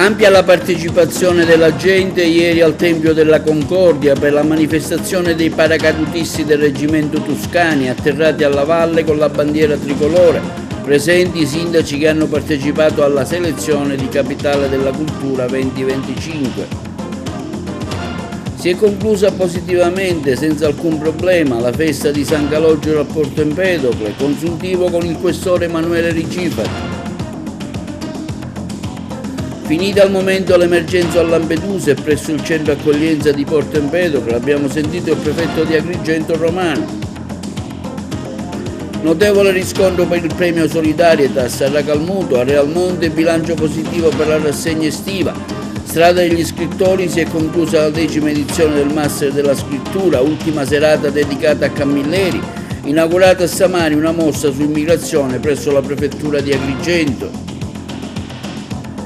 Ampia la partecipazione della gente ieri al Tempio della Concordia per la manifestazione dei paracadutisti del Reggimento Tuscani atterrati alla valle con la bandiera tricolore, presenti i sindaci che hanno partecipato alla selezione di Capitale della Cultura 2025. Si è conclusa positivamente, senza alcun problema, la festa di San Calogero al Porto Empedocle, consuntivo con il questore Emanuele Rigifari. Finita al momento l'emergenza a Lampedusa e presso il centro accoglienza di Porto Empedocle abbiamo sentito il prefetto di Agrigento Romano. Notevole riscontro per il premio Solidarietà a Racalmuto, a Realmonte, bilancio positivo per la rassegna estiva. Strada degli scrittori, si è conclusa la 10ª edizione del Master della Scrittura, ultima serata dedicata a Camilleri. Inaugurata stamani una mostra su immigrazione presso la prefettura di Agrigento.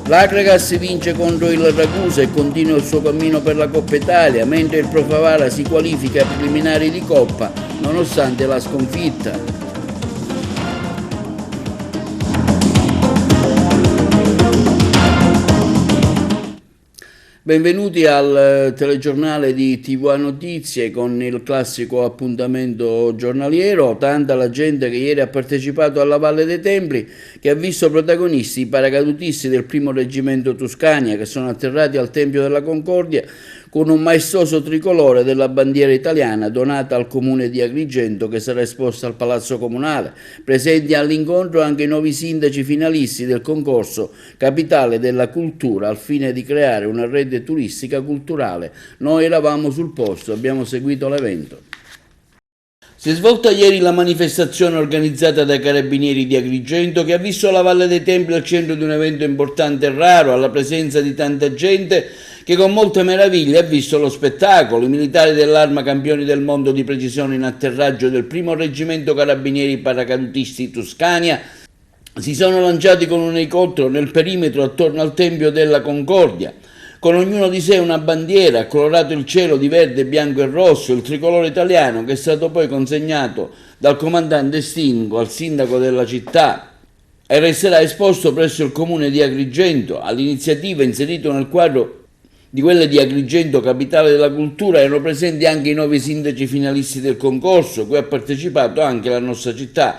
L'Akragas vince contro il Ragusa e continua il suo cammino per la Coppa Italia, mentre il Pro Favara si qualifica ai preliminari di Coppa nonostante la sconfitta. Benvenuti al telegiornale di TV Notizie con il classico appuntamento giornaliero. Tanta la gente che ieri ha partecipato alla Valle dei Templi, che ha visto protagonisti i paracadutisti del 1° Reggimento Tuscania che sono atterrati al Tempio della Concordia con un maestoso tricolore della bandiera italiana donata al comune di Agrigento che sarà esposta al Palazzo Comunale. Presenti all'incontro anche i nuovi sindaci finalisti del concorso Capitale della Cultura al fine di creare una rete turistica culturale. Noi eravamo sul posto, abbiamo seguito l'evento. Si è svolta ieri la manifestazione organizzata dai Carabinieri di Agrigento che ha visto la Valle dei Templi al centro di un evento importante e raro, alla presenza di tanta gente che con molte meraviglie ha visto lo spettacolo. I militari dell'Arma, campioni del mondo di precisione in atterraggio del 1° Reggimento Carabinieri Paracadutisti Tuscania, si sono lanciati con un elicottero nel perimetro attorno al Tempio della Concordia. Con ognuno di sé una bandiera, colorato il cielo di verde, bianco e rosso, il tricolore italiano che è stato poi consegnato dal comandante Stingo al sindaco della città e resterà esposto presso il comune di Agrigento. All'iniziativa, inserito nel quadro di quelle di Agrigento Capitale della Cultura, erano presenti anche i 9 sindaci finalisti del concorso, cui ha partecipato anche la nostra città,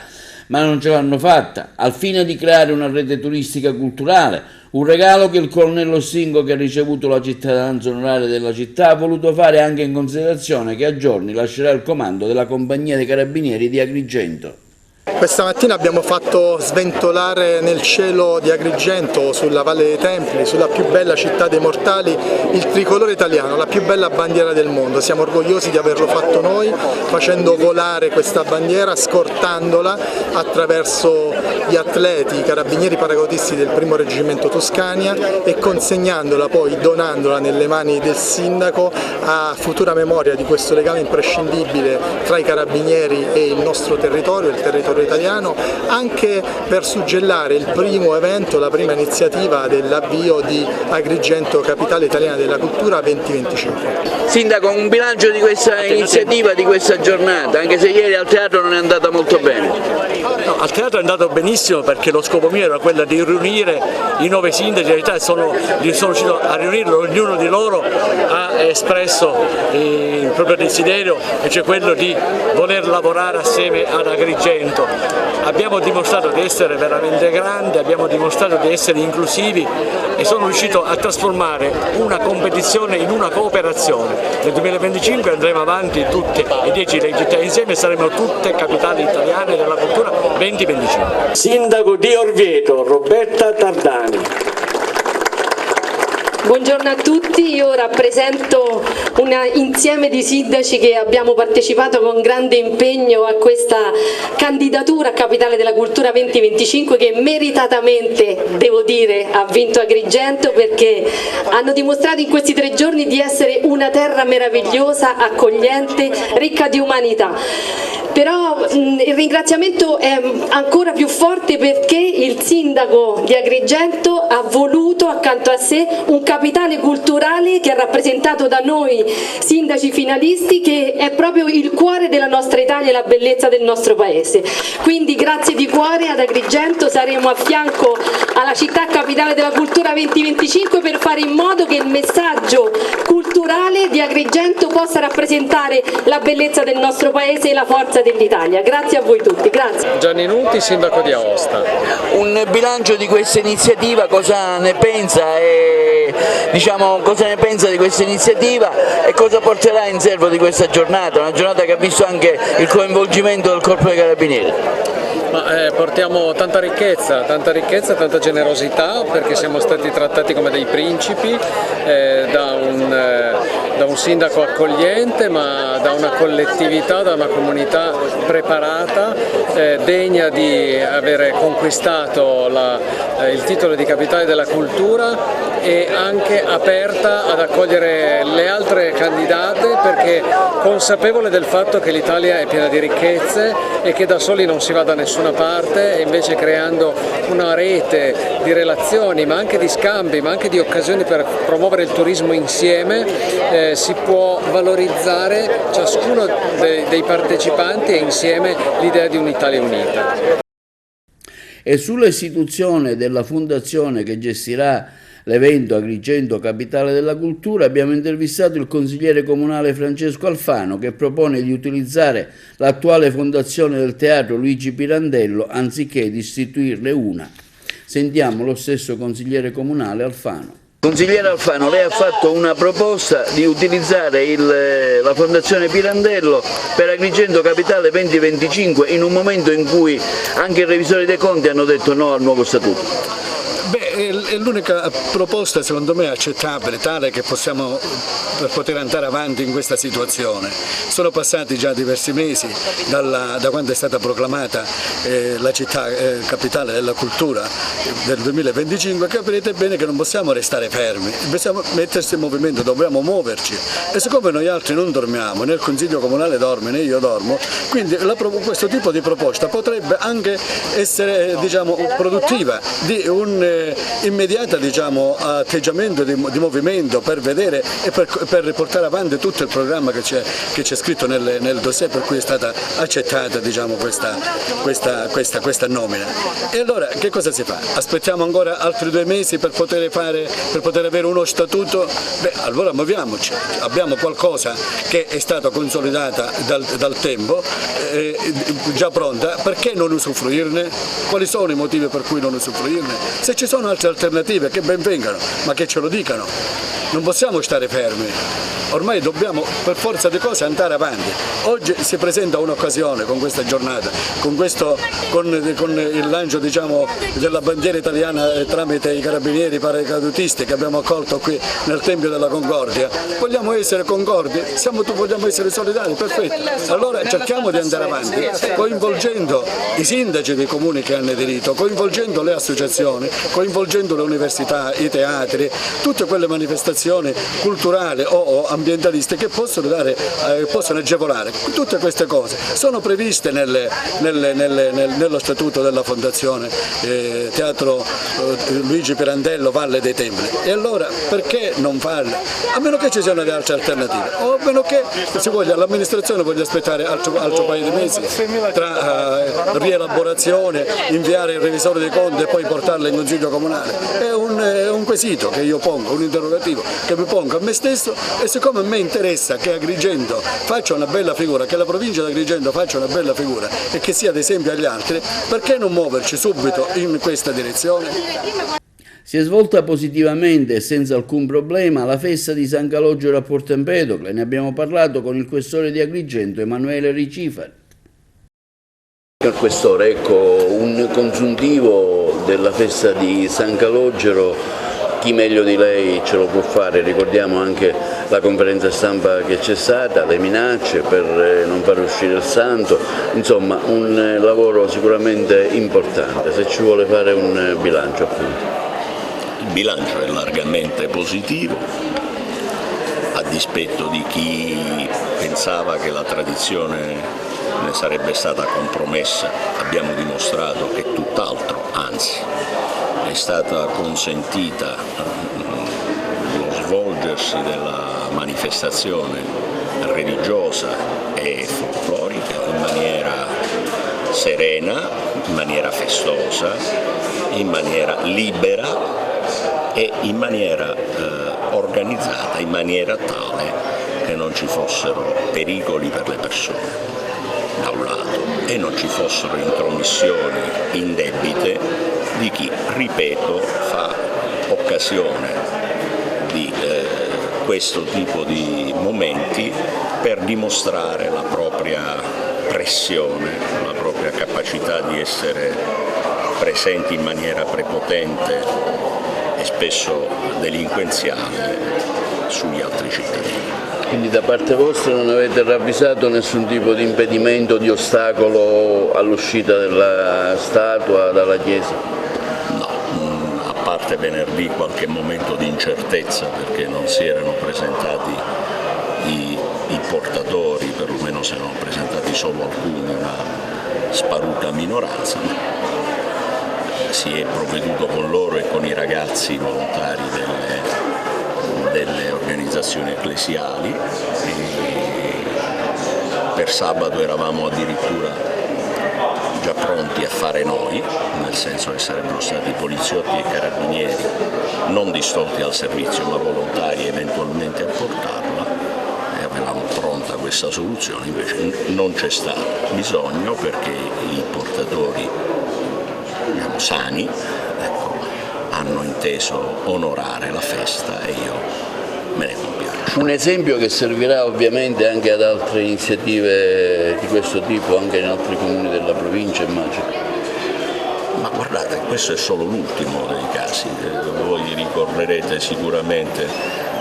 ma non ce l'hanno fatta, al fine di creare una rete turistica culturale, un regalo che il colonnello Stingo, che ha ricevuto la cittadinanza onoraria della città, ha voluto fare anche in considerazione che a giorni lascerà il comando della compagnia dei Carabinieri di Agrigento. Questa mattina abbiamo fatto sventolare nel cielo di Agrigento, sulla Valle dei Templi, sulla più bella città dei mortali, il tricolore italiano, la più bella bandiera del mondo. Siamo orgogliosi di averlo fatto noi, facendo volare questa bandiera, scortandola attraverso gli atleti, i carabinieri paracadutisti del 1° Reggimento Tuscania e consegnandola poi, donandola nelle mani del sindaco a futura memoria di questo legame imprescindibile tra i carabinieri e il nostro territorio, il territorio italiano, anche per suggellare il primo evento, la prima iniziativa dell'avvio di Agrigento Capitale Italiana della Cultura 2025. Sindaco, un bilancio di questa iniziativa, di questa giornata, anche se ieri al teatro non è andata molto bene. No, al teatro è andato benissimo perché lo scopo mio era quello di riunire i 9 sindaci, in realtà sono riuscito a riunirlo, ognuno di loro ha espresso il proprio desiderio, e cioè quello di voler lavorare assieme ad Agrigento. Abbiamo dimostrato di essere veramente grandi, abbiamo dimostrato di essere inclusivi e sono riuscito a trasformare una competizione in una cooperazione. Nel 2025 andremo avanti tutte e 10 le città insieme e saremo tutte capitali italiane della cultura 2025. Sindaco di Orvieto, Roberta Tardani. Buongiorno a tutti, io rappresento un insieme di sindaci che abbiamo partecipato con grande impegno a questa candidatura a Capitale della Cultura 2025 che meritatamente, devo dire, ha vinto Agrigento, perché hanno dimostrato in questi 3 giorni di essere una terra meravigliosa, accogliente, ricca di umanità. Però il ringraziamento è ancora più forte perché il sindaco di Agrigento ha voluto accanto a sé un capitale culturale che è rappresentato da noi sindaci finalisti, che è proprio il cuore della nostra Italia e la bellezza del nostro paese. Quindi grazie di cuore ad Agrigento, saremo a fianco alla città capitale della cultura 2025 per fare in modo che il messaggio culturale di Agrigento possa rappresentare la bellezza del nostro paese e la forza dell'Italia. Grazie a voi tutti. Grazie. Gianni Nuti, sindaco di Aosta. Un bilancio di questa iniziativa, cosa ne pensa e cosa ne pensa di questa iniziativa e cosa porterà in serbo di questa giornata, una giornata che ha visto anche il coinvolgimento del Corpo dei Carabinieri? Portiamo tanta ricchezza, tanta generosità, perché siamo stati trattati come dei principi da un sindaco accogliente, ma da una collettività, da una comunità preparata, degna di avere conquistato il titolo di capitale della cultura e anche aperta ad accogliere le altre candidate, perché consapevole del fatto che l'Italia è piena di ricchezze e che da soli non si va da nessuna parte, e invece creando una rete di relazioni, ma anche di scambi, ma anche di occasioni per promuovere il turismo insieme, si può valorizzare ciascuno dei partecipanti e insieme l'idea di un'Italia unita. E sull'istituzione della fondazione che gestirà l'evento Agrigento Capitale della Cultura abbiamo intervistato il consigliere comunale Francesco Alfano, che propone di utilizzare l'attuale fondazione del teatro Luigi Pirandello anziché di istituirne una. Sentiamo lo stesso consigliere comunale Alfano. Consigliere Alfano, lei ha fatto una proposta di utilizzare la Fondazione Pirandello per Agrigento Capitale 2025 in un momento in cui anche i revisori dei conti hanno detto no al nuovo statuto. È l'unica proposta secondo me accettabile, tale che possiamo per poter andare avanti in questa situazione. Sono passati già diversi mesi da quando è stata proclamata la città capitale della cultura del 2025, capirete bene che non possiamo restare fermi, dobbiamo mettersi in movimento, dobbiamo muoverci, e siccome noi altri non dormiamo, né il Consiglio Comunale dorme né io dormo, quindi questo tipo di proposta potrebbe anche essere produttiva di un immediata atteggiamento di movimento per vedere e per portare avanti tutto il programma che c'è scritto nel dossier per cui è stata accettata questa nomina. E allora che cosa si fa? Aspettiamo ancora altri 2 mesi per poter avere uno statuto? Allora muoviamoci, abbiamo qualcosa che è stata consolidata dal tempo, già pronta, perché non usufruirne? Quali sono i motivi per cui non usufruirne? Se ci sono altre alternative che ben vengano, ma che ce lo dicano. Non possiamo stare fermi, ormai dobbiamo per forza di cose andare avanti. Oggi si presenta un'occasione con questa giornata, con il lancio della bandiera italiana tramite i carabinieri paracadutisti che abbiamo accolto qui nel Tempio della Concordia. Vogliamo essere concordi? Vogliamo essere solidari? Perfetto. Allora cerchiamo di andare avanti, coinvolgendo i sindaci dei comuni che hanno aderito, coinvolgendo le associazioni, coinvolgendo le università, i teatri, tutte quelle manifestazioni culturali o ambientaliste che possono agevolare. Tutte queste cose sono previste nello statuto della Fondazione Teatro Luigi Pirandello Valle dei Templi. E allora perché non farle? A meno che ci siano delle altre alternative, o a meno che l'amministrazione voglia aspettare altro paio di mesi tra rielaborazione, inviare il revisore dei conti e poi portarla in Consiglio Comunale. È un quesito che io pongo, un interrogativo che mi pongo a me stesso, e siccome a me interessa che Agrigento faccia una bella figura, che la provincia di Agrigento faccia una bella figura e che sia d'esempio agli altri, perché non muoverci subito in questa direzione? Si è svolta positivamente e senza alcun problema la festa di San Calogero a Porto Empedocle. Ne abbiamo parlato con il questore di Agrigento, Emanuele Ricifari. Questore, un consuntivo della festa di San Calogero, chi meglio di lei ce lo può fare? Ricordiamo anche la conferenza stampa che c'è stata, le minacce per non far uscire il santo, insomma un lavoro sicuramente importante. Se ci vuole fare un bilancio, appunto. Il bilancio è largamente positivo, a dispetto di chi pensava che la tradizione ne sarebbe stata compromessa. Abbiamo dimostrato che è tutt'altro, anzi è stata consentita lo svolgersi della manifestazione religiosa e folclorica in maniera serena, in maniera festosa, in maniera libera e in maniera organizzata, in maniera tale che non ci fossero pericoli per le persone da un lato e non ci fossero intromissioni indebite di chi, ripeto, fa occasione di questo tipo di momenti per dimostrare la propria pressione, la propria capacità di essere presenti in maniera prepotente e spesso delinquenziale sugli altri cittadini. Quindi da parte vostra non avete ravvisato nessun tipo di impedimento, di ostacolo all'uscita della statua dalla chiesa? No, a parte venerdì qualche momento di incertezza perché non si erano presentati i portatori, perlomeno se erano presentati solo alcuni, una sparuta minoranza, ma si è provveduto con loro e con i ragazzi volontari delle organizzazioni ecclesiali e per sabato eravamo addirittura già pronti a fare noi, nel senso che sarebbero stati poliziotti e carabinieri non distolti al servizio ma volontari eventualmente a portarla e avevamo pronta questa soluzione, invece non c'è stato bisogno perché i portatori sani hanno inteso onorare la festa e io me ne compiaccio. Un esempio che servirà ovviamente anche ad altre iniziative di questo tipo, anche in altri comuni della provincia, immagino. Ma guardate, questo è solo l'ultimo dei casi, voi ricorderete sicuramente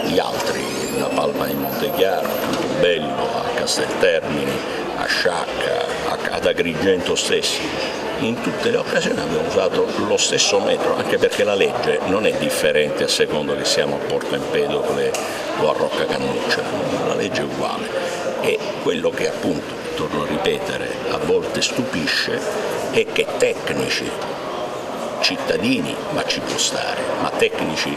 gli altri, la Palma di Montechiaro, a Montebello, a Casteltermini, a Sciacca, ad Agrigento stesso. In tutte le occasioni abbiamo usato lo stesso metro, anche perché la legge non è differente a seconda che siamo a Porto Empedocle o a Rocca Cannuccia, la legge è uguale. E quello che appunto, torno a ripetere, a volte stupisce è che tecnici, cittadini, ma ci può stare, ma tecnici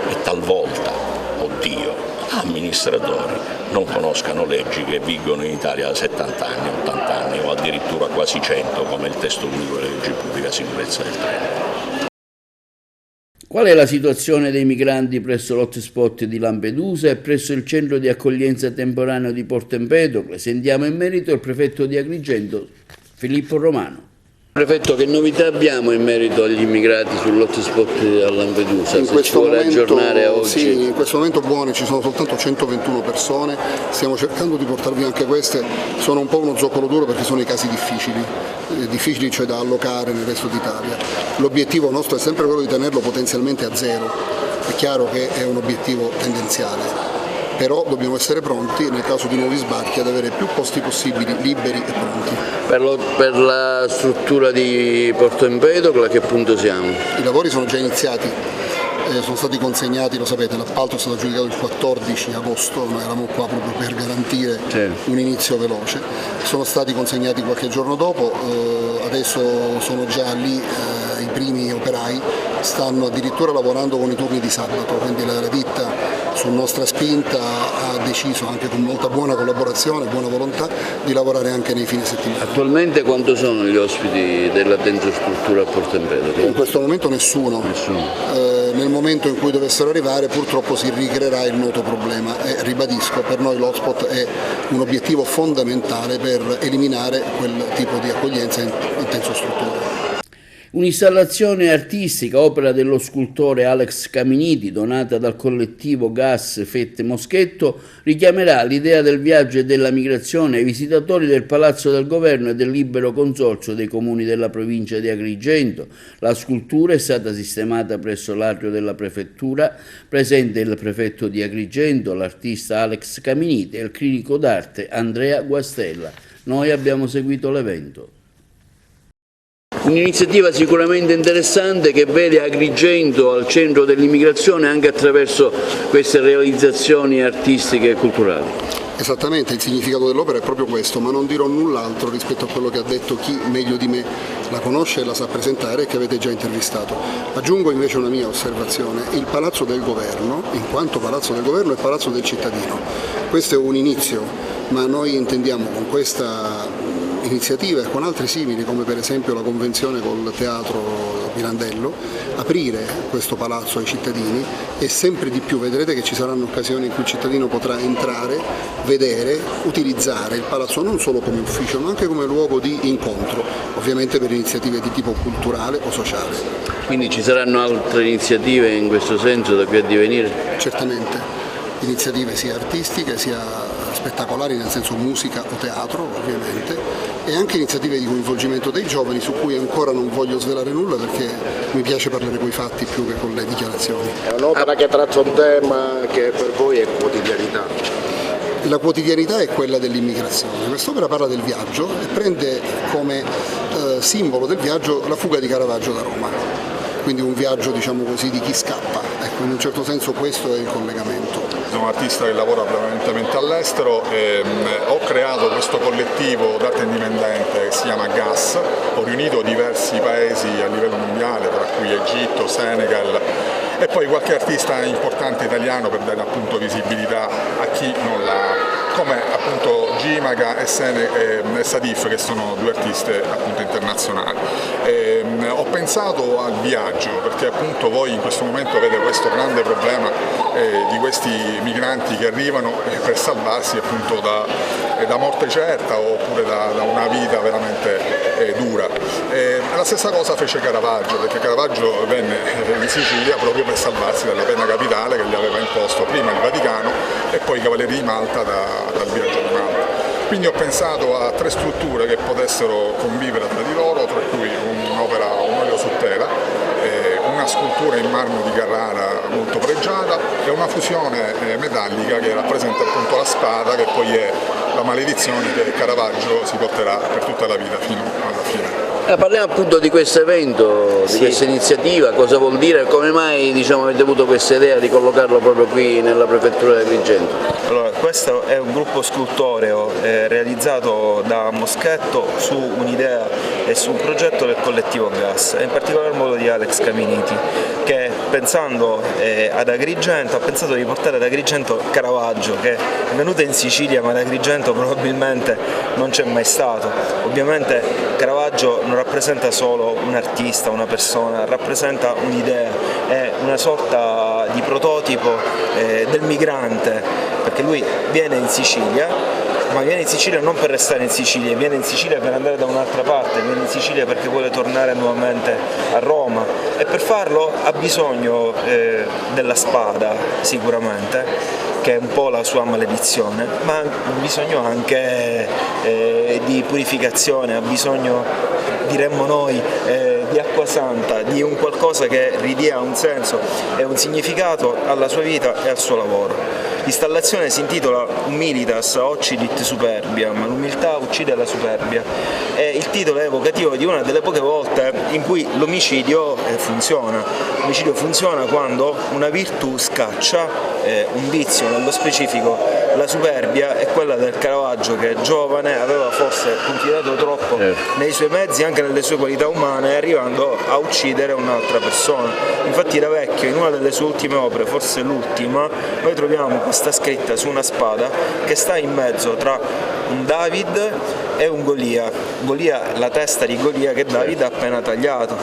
e talvolta, oddio, amministratori non conoscano leggi che vigono in Italia da 70 anni, 80 anni o addirittura quasi 100 come il testo unico delle leggi pubblica sicurezza del treno. Qual è la situazione dei migranti presso l'hotspot di Lampedusa e presso il centro di accoglienza temporaneo di Porto Empedocle? Sentiamo in merito il prefetto di Agrigento, Filippo Romano. Prefetto, che novità abbiamo in merito agli immigrati sull'hotspot a Lampedusa? In questo momento, oggi? sì, in questo momento buoni, ci sono soltanto 121 persone, stiamo cercando di portar via anche queste, sono un po' uno zoccolo duro perché sono i casi difficili cioè da allocare nel resto d'Italia. L'obiettivo nostro è sempre quello di tenerlo potenzialmente a zero, è chiaro che è un obiettivo tendenziale. Però dobbiamo essere pronti nel caso di nuovi sbarchi ad avere più posti possibili liberi e pronti. Per la struttura di Porto Empedocle a che punto siamo? I lavori sono già iniziati, sono stati consegnati, lo sapete, l'appalto è stato aggiudicato il 14 agosto, noi eravamo qua proprio per garantire un inizio veloce, sono stati consegnati qualche giorno dopo, adesso sono già lì i primi operai, stanno addirittura lavorando con i turni di sabato, quindi la ditta su nostra spinta ha deciso anche con molta buona collaborazione, buona volontà di lavorare anche nei fine settimana. Attualmente quanto sono gli ospiti della tensostruttura a Porto Empedocle? In questo momento nessuno. Nel momento in cui dovessero arrivare purtroppo si ricreerà il noto problema e ribadisco, per noi l'hotspot è un obiettivo fondamentale per eliminare quel tipo di accoglienza in tensostruttura. Un'installazione artistica, opera dello scultore Alex Caminiti, donata dal collettivo Gas Fette Moschetto, richiamerà l'idea del viaggio e della migrazione ai visitatori del Palazzo del Governo e del Libero Consorzio dei comuni della provincia di Agrigento. La scultura è stata sistemata presso l'atrio della prefettura, presente il prefetto di Agrigento, l'artista Alex Caminiti e il critico d'arte Andrea Guastella. Noi abbiamo seguito l'evento. Un'iniziativa sicuramente interessante che vede Agrigento al centro dell'immigrazione anche attraverso queste realizzazioni artistiche e culturali. Esattamente, il significato dell'opera è proprio questo, ma non dirò null'altro rispetto a quello che ha detto chi meglio di me la conosce e la sa presentare e che avete già intervistato. Aggiungo invece una mia osservazione: il Palazzo del Governo, in quanto Palazzo del Governo, è Palazzo del cittadino. Questo è un inizio, ma noi intendiamo con questa iniziative, con altri simili come per esempio la convenzione col Teatro Pirandello, aprire questo palazzo ai cittadini e sempre di più vedrete che ci saranno occasioni in cui il cittadino potrà entrare, vedere, utilizzare il palazzo non solo come ufficio ma anche come luogo di incontro, ovviamente per iniziative di tipo culturale o sociale. Quindi ci saranno altre iniziative in questo senso da qui a divenire? Certamente, iniziative sia artistiche sia spettacolari, nel senso musica o teatro ovviamente, e anche iniziative di coinvolgimento dei giovani su cui ancora non voglio svelare nulla perché mi piace parlare coi fatti più che con le dichiarazioni. È un'opera che tratta un tema che per voi è quotidianità. La quotidianità è quella dell'immigrazione. Quest'opera parla del viaggio e prende come simbolo del viaggio la fuga di Caravaggio da Roma, quindi un viaggio diciamo così di chi scappa, ecco, in un certo senso questo è il collegamento. Sono un artista che lavora prevalentemente all'estero e ho creato questo collettivo d'arte indipendente che si chiama GAS, ho riunito diversi paesi a livello mondiale, tra cui Egitto, Senegal e poi qualche artista importante italiano per dare appunto visibilità a chi non l'ha, come appunto Gimaga e Sadif, che sono due artiste appunto internazionali. Ho pensato al viaggio perché appunto voi in questo momento avete questo grande problema di questi migranti che arrivano per salvarsi appunto da morte certa oppure da una vita veramente dura. La stessa cosa fece Caravaggio, perché Caravaggio venne in Sicilia proprio per salvarsi dalla pena capitale che gli aveva imposto prima il Vaticano e poi i Cavalieri di Malta dal viaggio di Malta. Quindi ho pensato a tre strutture che potessero convivere tra di loro, tra cui un'opera, un olio su tela, una scultura in marmo di Carrara molto pregiata e una fusione metallica che rappresenta appunto la spada che poi è la maledizione che Caravaggio si porterà per tutta la vita fino alla fine. Parliamo appunto di questo evento, di questa iniziativa, cosa vuol dire, come mai avete avuto questa idea di collocarlo proprio qui nella prefettura di Agrigento? Allora, questo è un gruppo scultoreo realizzato da Moschetto su un'idea e su un progetto del collettivo GAS, e in particolar modo di Alex Caminiti, che pensando ad Agrigento ha pensato di portare ad Agrigento Caravaggio, che è venuto in Sicilia ma ad Agrigento probabilmente non c'è mai stato. Ovviamente Caravaggio non rappresenta solo un artista, una persona, rappresenta un'idea, è una sorta di prototipo del migrante, perché lui viene in Sicilia, ma viene in Sicilia non per restare in Sicilia, viene in Sicilia per andare da un'altra parte, viene in Sicilia perché vuole tornare nuovamente a Roma e per farlo ha bisogno della spada sicuramente, che è un po' la sua maledizione, ma ha bisogno anche di purificazione, ha bisogno, diremmo noi, di acqua santa, di un qualcosa che ridia un senso e un significato alla sua vita e al suo lavoro. L'installazione si intitola Humilitas Occidit Superbiam, l'umiltà uccide la superbia, e il titolo è evocativo di una delle poche volte in cui l'omicidio funziona. L'omicidio funziona quando una virtù scaccia un vizio, nello specifico la superbia è quella del Caravaggio, che giovane aveva forse confidato troppo nei suoi mezzi, anche nelle sue qualità umane, arrivando a uccidere un'altra persona. Infatti da vecchio, in una delle sue ultime opere, forse l'ultima, noi troviamo questa scritta su una spada che sta in mezzo tra un David e un Golia. Golia, la testa di Golia che David ha appena tagliato,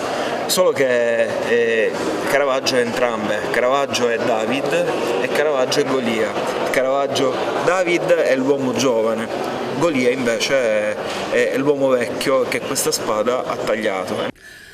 solo che Caravaggio è entrambe, Caravaggio è David e Caravaggio è Golia. Caravaggio David è l'uomo giovane, Golia invece è l'uomo vecchio che questa spada ha tagliato.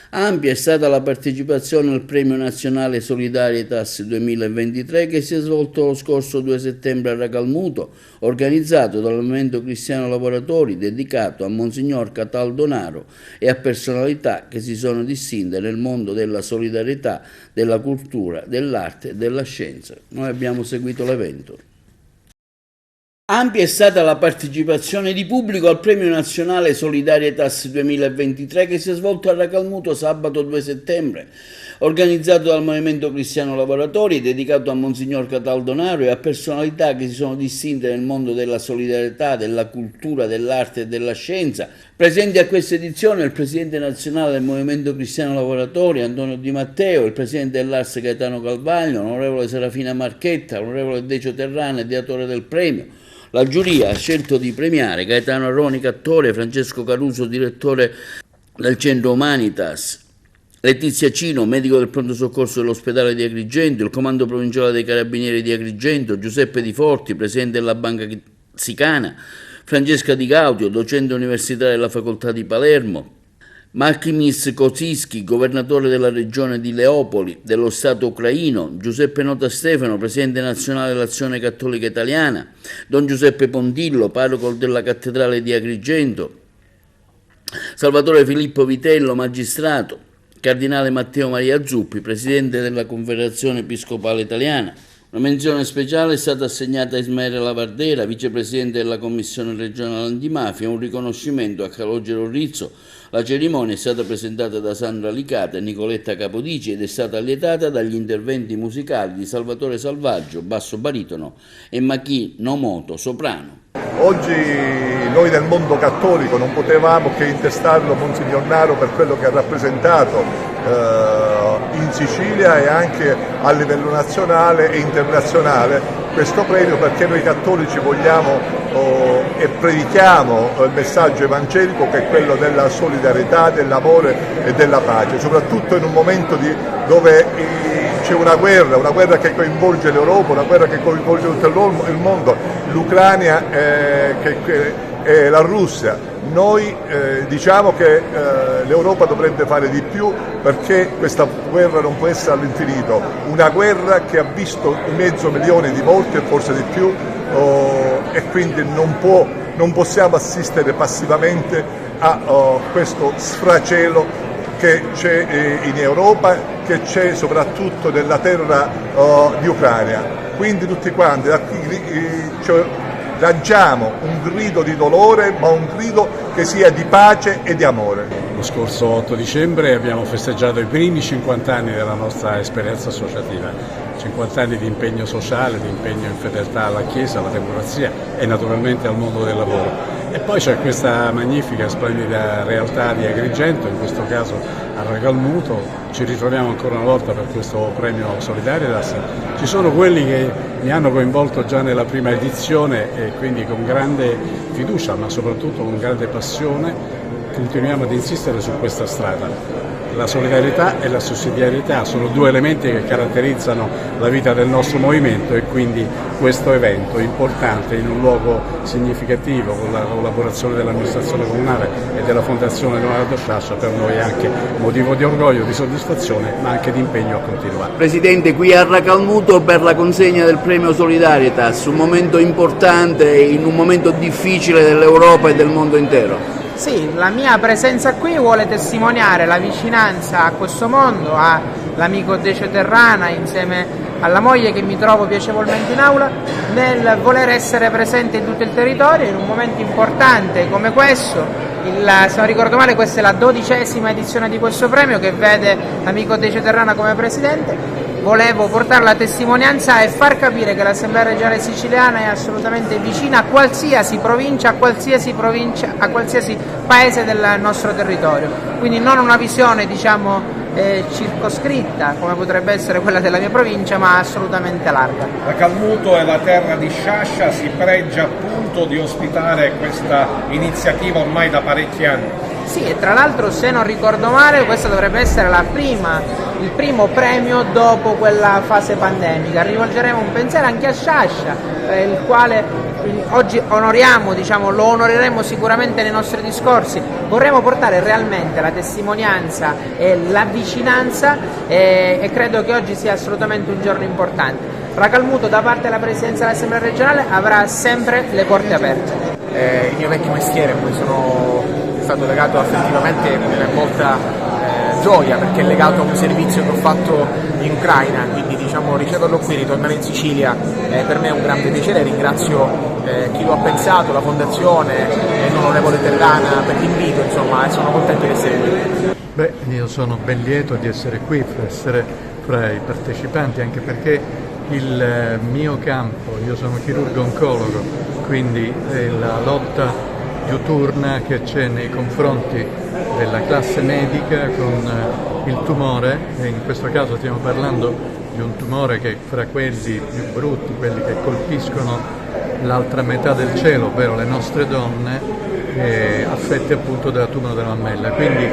Ampia è stata la partecipazione al Premio Nazionale Solidaritas 2023 che si è svolto lo scorso 2 settembre a Racalmuto, organizzato dal Movimento Cristiano Lavoratori, dedicato a Monsignor Cataldonaro e a personalità che si sono distinte nel mondo della solidarietà, della cultura, dell'arte e della scienza. Noi abbiamo seguito l'evento. Ampia è stata la partecipazione di pubblico al Premio Nazionale Solidaritas 2023 che si è svolto a Racalmuto sabato 2 settembre, organizzato dal Movimento Cristiano Lavoratori, dedicato a Monsignor Cataldonaro e a personalità che si sono distinte nel mondo della solidarietà, della cultura, dell'arte e della scienza. Presenti a questa edizione il Presidente nazionale del Movimento Cristiano Lavoratori, Antonio Di Matteo, il Presidente dell'Ars Gaetano Calvaglio, l'Onorevole Serafina Marchetta, l'Onorevole Decio Terrana, ideatore del premio, La giuria ha scelto di premiare Gaetano Aronica, attore, Francesco Caruso, direttore del Centro Humanitas, Letizia Cino, medico del pronto soccorso dell'ospedale di Agrigento, il comando provinciale dei carabinieri di Agrigento, Giuseppe Di Forti, presidente della Banca Sicana, Francesca Di Gaudio, docente universitaria della facoltà di Palermo, Maximis Kosicki, governatore della regione di Leopoli, dello Stato ucraino, Giuseppe Nota Stefano, presidente nazionale dell'Azione Cattolica Italiana, Don Giuseppe Pontillo, parroco della cattedrale di Agrigento, Salvatore Filippo Vitello, magistrato, Cardinale Matteo Maria Zuppi, presidente della Confederazione Episcopale Italiana. Una menzione speciale è stata assegnata a Ismaele Lavardera, vicepresidente della Commissione regionale antimafia, un riconoscimento a Calogero Rizzo. La cerimonia è stata presentata da Sandra Licata e Nicoletta Capodici ed è stata allietata dagli interventi musicali di Salvatore Salvaggio, basso baritono, e Maki Nomoto, soprano. Oggi noi del mondo cattolico non potevamo che intestarlo Monsignor Naro per quello che ha rappresentato in Sicilia e anche a livello nazionale e internazionale questo premio, perché noi cattolici vogliamo e predichiamo il messaggio evangelico, che è quello della solidarietà, dell'amore e della pace, soprattutto in un momento dove c'è una guerra che coinvolge l'Europa, una guerra che coinvolge tutto il mondo, l'Ucraina e la Russia. Noi diciamo che l'Europa dovrebbe fare di più, perché questa guerra non può essere all'infinito, una guerra che ha visto 500.000 di morti e forse di più, e quindi non possiamo assistere passivamente a questo sfracelo che c'è in Europa, che c'è soprattutto nella terra di Ucraina. Quindi tutti quanti lanciamo un grido di dolore, ma un grido che sia di pace e di amore. Lo scorso 8 dicembre abbiamo festeggiato i primi 50 anni della nostra esperienza associativa, 50 anni di impegno sociale, di impegno in fedeltà alla Chiesa, alla democrazia e naturalmente al mondo del lavoro. E poi c'è questa magnifica, splendida realtà di Agrigento, in questo caso a Ragalmuto. Ci ritroviamo ancora una volta per questo premio Solidaritas. Ci sono quelli che mi hanno coinvolto già nella prima edizione e quindi con grande fiducia, ma soprattutto con grande passione, continuiamo ad insistere su questa strada. La solidarietà e la sussidiarietà sono due elementi che caratterizzano la vita del nostro movimento, e quindi questo evento importante in un luogo significativo, con la collaborazione dell'amministrazione comunale e della Fondazione Leonardo Sciascia, per noi è anche motivo di orgoglio, di soddisfazione, ma anche di impegno a continuare. Presidente, qui a Ragalmuto per la consegna del premio Solidaritas, un momento importante in un momento difficile dell'Europa e del mondo intero. Sì, la mia presenza qui vuole testimoniare la vicinanza a questo mondo, all'amico Decio Terrana insieme alla moglie che mi trovo piacevolmente in aula, nel voler essere presente in tutto il territorio in un momento importante come questo. Se non ricordo male, questa è la 12ª edizione di questo premio, che vede l'amico Decio Terrana come presidente. Volevo portare la testimonianza e far capire che l'Assemblea regionale siciliana è assolutamente vicina a qualsiasi provincia, a qualsiasi paese del nostro territorio. Quindi non una visione, diciamo, circoscritta come potrebbe essere quella della mia provincia, ma assolutamente larga. Ragalmuto è la terra di Sciascia, si pregia appunto di ospitare questa iniziativa ormai da parecchi anni. Sì, e tra l'altro, se non ricordo male, questa dovrebbe essere il primo premio dopo quella fase pandemica. Rivolgeremo un pensiero anche a Sciascia, il quale oggi onoriamo, diciamo, lo onoreremo sicuramente nei nostri discorsi. Vorremmo portare realmente la testimonianza e la vicinanza, e credo che oggi sia assolutamente un giorno importante. Ragalmuto, da parte della Presidenza dell'Assemblea regionale, avrà sempre le porte aperte. Il mio vecchio mestiere, poi sono stato legato affettivamente con molta gioia, perché è legato a un servizio che ho fatto in Ucraina, quindi diciamo riceverlo qui, ritornare in Sicilia, per me è un grande piacere. Ringrazio chi lo ha pensato, la Fondazione e l'onorevole Terrana per l'invito, insomma, e sono contento di essere qui. Io sono ben lieto di essere qui, essere fra i partecipanti, anche perché il mio campo, io sono chirurgo oncologo, quindi la lotta diuturna che c'è nei confronti della classe medica con il tumore, e in questo caso stiamo parlando di un tumore che fra quelli più brutti, quelli che colpiscono l'altra metà del cielo, ovvero le nostre donne, affette appunto da tumore della mammella. Quindi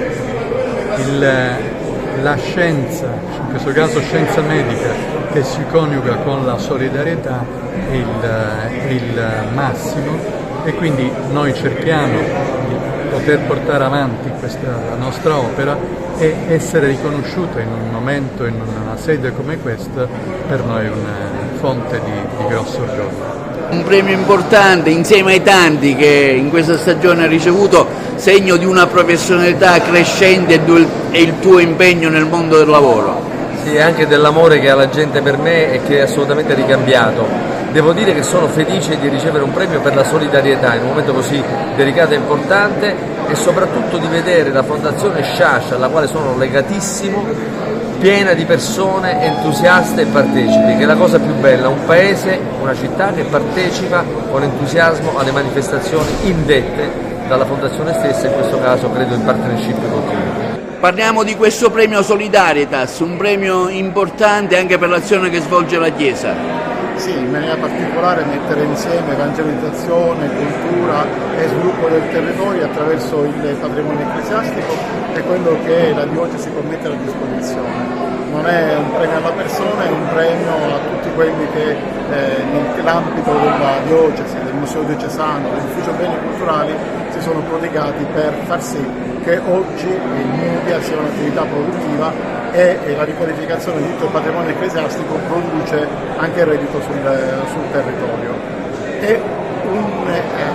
la scienza, in questo caso scienza medica, che si coniuga con la solidarietà è il massimo, e quindi noi cerchiamo di poter portare avanti la nostra opera e essere riconosciuta in un momento, in una sede come questa, per noi è una fonte di grosso orgoglio. Un premio importante insieme ai tanti che in questa stagione ha ricevuto, segno di una professionalità crescente e il tuo impegno nel mondo del lavoro. Sì, anche dell'amore che ha la gente per me e che è assolutamente ricambiato. Devo dire che sono felice di ricevere un premio per la solidarietà in un momento così delicato e importante, e soprattutto di vedere la Fondazione Sciascia, alla quale sono legatissimo, piena di persone entusiaste e partecipi, che è la cosa più bella, un paese, una città che partecipa con entusiasmo alle manifestazioni indette dalla Fondazione stessa, in questo caso credo in partnership con tutti. Parliamo di questo premio Solidaritas, un premio importante anche per l'azione che svolge la Chiesa. Sì, in maniera particolare mettere insieme evangelizzazione, cultura e sviluppo del territorio attraverso il patrimonio ecclesiastico è quello che la diocesi può mettere a disposizione. Non è un premio alla persona, è un premio a tutti quelli che nell'ambito della diocesi, del museo diocesano, dell'ufficio beni culturali si sono prodigati per far sì che oggi il MUDIA sia un'attività produttiva e la riqualificazione di tutto il patrimonio ecclesiastico produce anche reddito sul territorio. È un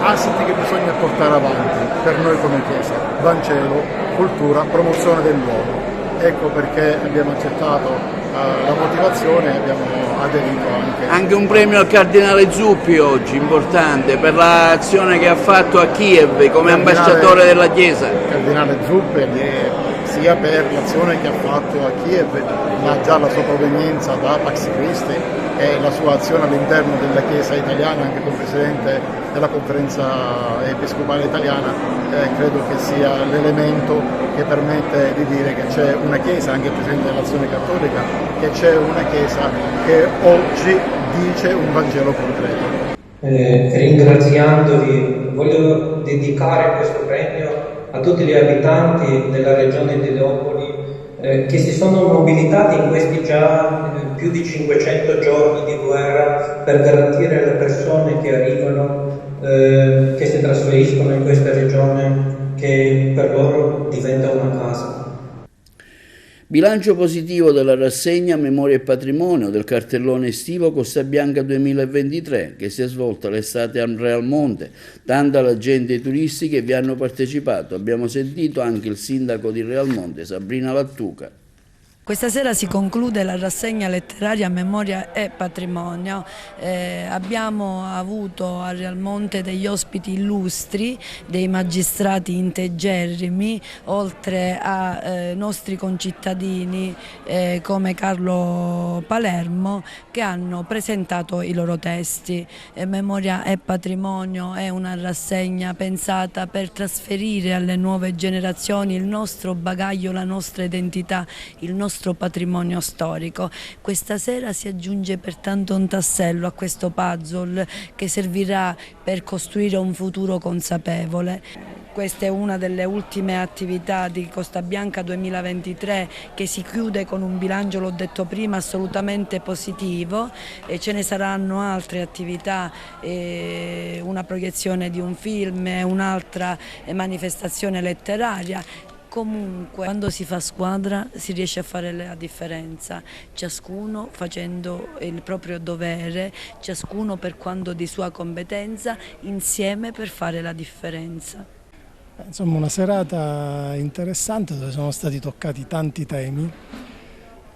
asset che bisogna portare avanti per noi come Chiesa: Vangelo, cultura, promozione del luogo. Ecco perché abbiamo accettato la motivazione e abbiamo aderito anche un premio al Cardinale Zuppi oggi, importante, per l'azione che ha fatto a Kiev come ambasciatore della Chiesa. Il Cardinale Zuppi sia per l'azione che ha fatto a Kiev, ma già la sua provenienza da Pax Christi e la sua azione all'interno della Chiesa italiana, anche come Presidente della Conferenza Episcopale Italiana, credo che sia l'elemento che permette di dire che c'è una Chiesa, anche il Presidente dell'Azione Cattolica, che c'è una Chiesa che oggi dice un Vangelo concreto. Ringraziandovi, voglio dedicare questo premio a tutti gli abitanti della regione di Leopoli che si sono mobilitati in questi già più di 500 giorni di guerra per garantire alle persone che arrivano, che si trasferiscono in questa regione, che per loro diventa una casa. Bilancio positivo della rassegna Memoria e Patrimonio del cartellone estivo Costa Bianca 2023 che si è svolta l'estate a Realmonte. Tanta la gente e i turisti che vi hanno partecipato. Abbiamo sentito anche il sindaco di Realmonte, Sabrina Lattuca. Questa sera si conclude la rassegna letteraria Memoria e Patrimonio. Abbiamo avuto a Realmonte degli ospiti illustri, dei magistrati integerrimi, oltre a nostri concittadini come Carlo Palermo, che hanno presentato i loro testi. Memoria e Patrimonio è una rassegna pensata per trasferire alle nuove generazioni il nostro bagaglio, la nostra identità, il nostro patrimonio storico. Questa sera si aggiunge pertanto un tassello a questo puzzle che servirà per costruire un futuro consapevole. Questa è una delle ultime attività di Costa Bianca 2023 che si chiude con un bilancio, l'ho detto prima, assolutamente positivo, e ce ne saranno altre attività, una proiezione di un film, un'altra manifestazione letteraria. Comunque, quando si fa squadra si riesce a fare la differenza, ciascuno facendo il proprio dovere, ciascuno per quanto di sua competenza, insieme per fare la differenza. Insomma, una serata interessante dove sono stati toccati tanti temi,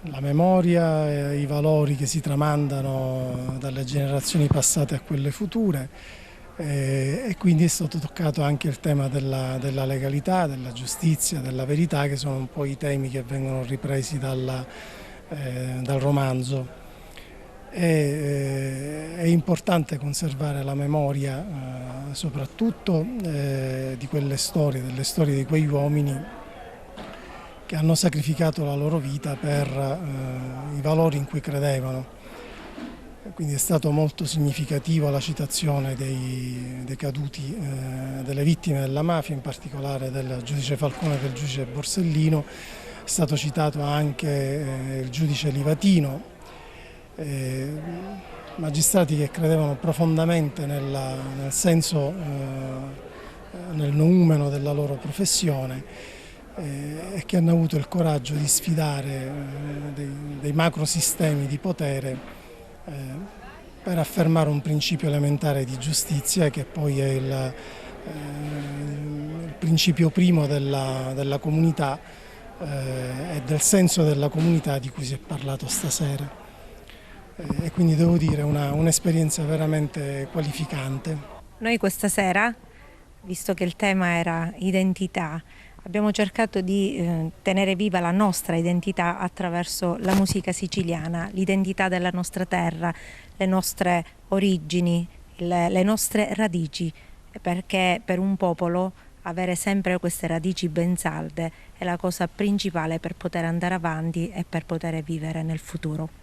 la memoria, i valori che si tramandano dalle generazioni passate a quelle future. E quindi è stato toccato anche il tema della legalità, della giustizia, della verità, che sono un po' i temi che vengono ripresi dal romanzo. È importante conservare la memoria soprattutto di quelle storie, delle storie di quei uomini che hanno sacrificato la loro vita per i valori in cui credevano. Quindi è stato molto significativo la citazione dei caduti, delle vittime della mafia, in particolare del giudice Falcone e del giudice Borsellino. È stato citato anche il giudice Livatino, magistrati che credevano profondamente nel senso, nel noumeno della loro professione e che hanno avuto il coraggio di sfidare dei macrosistemi di potere per affermare un principio elementare di giustizia, che poi è il principio primo della comunità e del senso della comunità di cui si è parlato stasera. E quindi devo dire un'esperienza veramente qualificante. Noi questa sera, visto che il tema era identità, abbiamo cercato di tenere viva la nostra identità attraverso la musica siciliana, l'identità della nostra terra, le nostre origini, le nostre radici, perché per un popolo avere sempre queste radici ben salde è la cosa principale per poter andare avanti e per poter vivere nel futuro.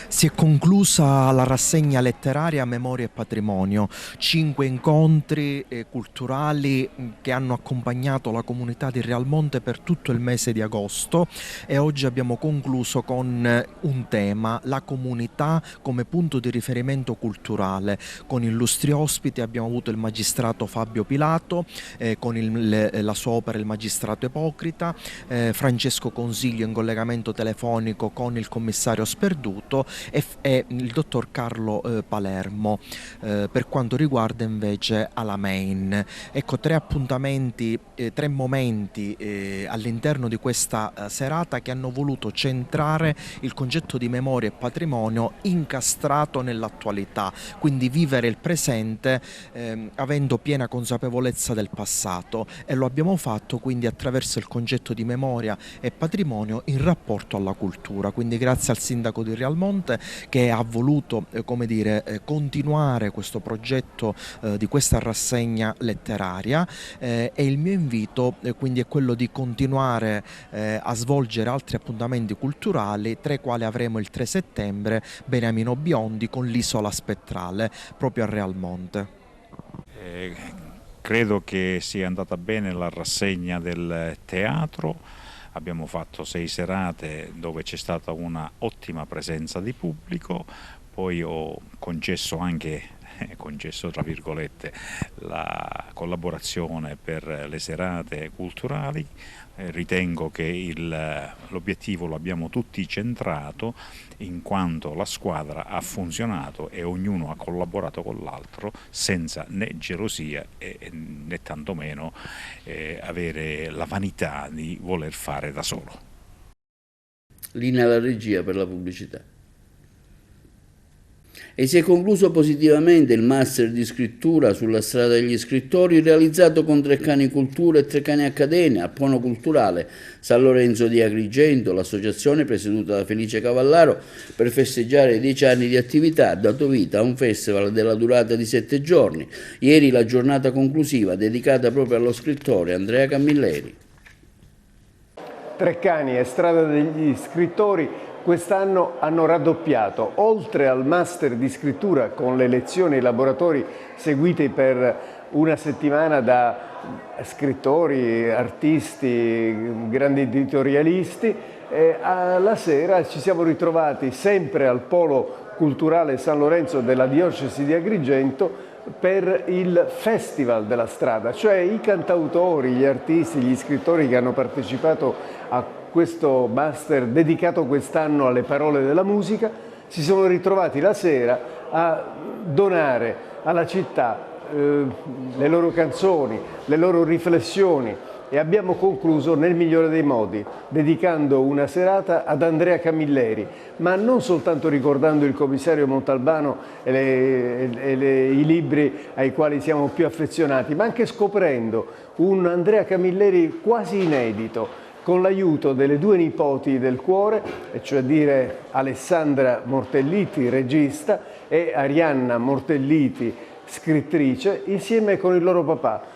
Si è conclusa la rassegna letteraria Memoria e Patrimonio, 5 incontri culturali che hanno accompagnato la comunità di Realmonte per tutto il mese di agosto, e oggi abbiamo concluso con un tema, la comunità come punto di riferimento culturale. Con illustri ospiti abbiamo avuto il magistrato Fabio Pilato, con la sua opera Il magistrato ipocrita, Francesco Consiglio in collegamento telefonico con il commissario Sperduto e il dottor Carlo Palermo per quanto riguarda invece Alamein. Ecco, 3 appuntamenti, 3 momenti all'interno di questa serata che hanno voluto centrare il concetto di memoria e patrimonio incastrato nell'attualità, quindi vivere il presente avendo piena consapevolezza del passato, e lo abbiamo fatto quindi attraverso il concetto di memoria e patrimonio in rapporto alla cultura. Quindi grazie al sindaco di Realmonte che ha voluto continuare questo progetto di questa rassegna letteraria, e il mio invito quindi è quello di continuare a svolgere altri appuntamenti culturali, tra i quali avremo il 3 settembre Beniamino Biondi con l'Isola Spettrale proprio a Realmonte. Credo che sia andata bene la rassegna del teatro. Abbiamo fatto 6 serate dove c'è stata una ottima presenza di pubblico, poi ho concesso anche, tra virgolette, la collaborazione per le serate culturali. Ritengo che l'obiettivo lo abbiamo tutti centrato, in quanto la squadra ha funzionato e ognuno ha collaborato con l'altro senza né gelosia né tantomeno avere la vanità di voler fare da solo. Linea alla regia per la pubblicità. E si è concluso positivamente il master di scrittura sulla strada degli scrittori realizzato con Treccani Cultura e Treccani Accademia al Pono Culturale San Lorenzo di Agrigento. L'associazione presieduta da Felice Cavallaro per festeggiare i 10 anni di attività ha dato vita a un festival della durata di 7 giorni. Ieri la giornata conclusiva dedicata proprio allo scrittore Andrea Camilleri. Treccani e Strada degli Scrittori quest'anno hanno raddoppiato, oltre al master di scrittura con le lezioni e i laboratori seguiti per una settimana da scrittori, artisti, grandi editorialisti. Alla sera ci siamo ritrovati sempre al Polo Culturale San Lorenzo della Diocesi di Agrigento per il Festival della Strada, cioè i cantautori, gli artisti, gli scrittori che hanno partecipato a questo master dedicato quest'anno alle parole della musica si sono ritrovati la sera a donare alla città le loro canzoni, le loro riflessioni, e abbiamo concluso nel migliore dei modi, dedicando una serata ad Andrea Camilleri, ma non soltanto ricordando il commissario Montalbano e i libri ai quali siamo più affezionati, ma anche scoprendo un Andrea Camilleri quasi inedito, con l'aiuto delle 2 nipoti del cuore, e cioè dire Alessandra Mortelliti, regista, e Arianna Mortelliti, scrittrice, insieme con il loro papà,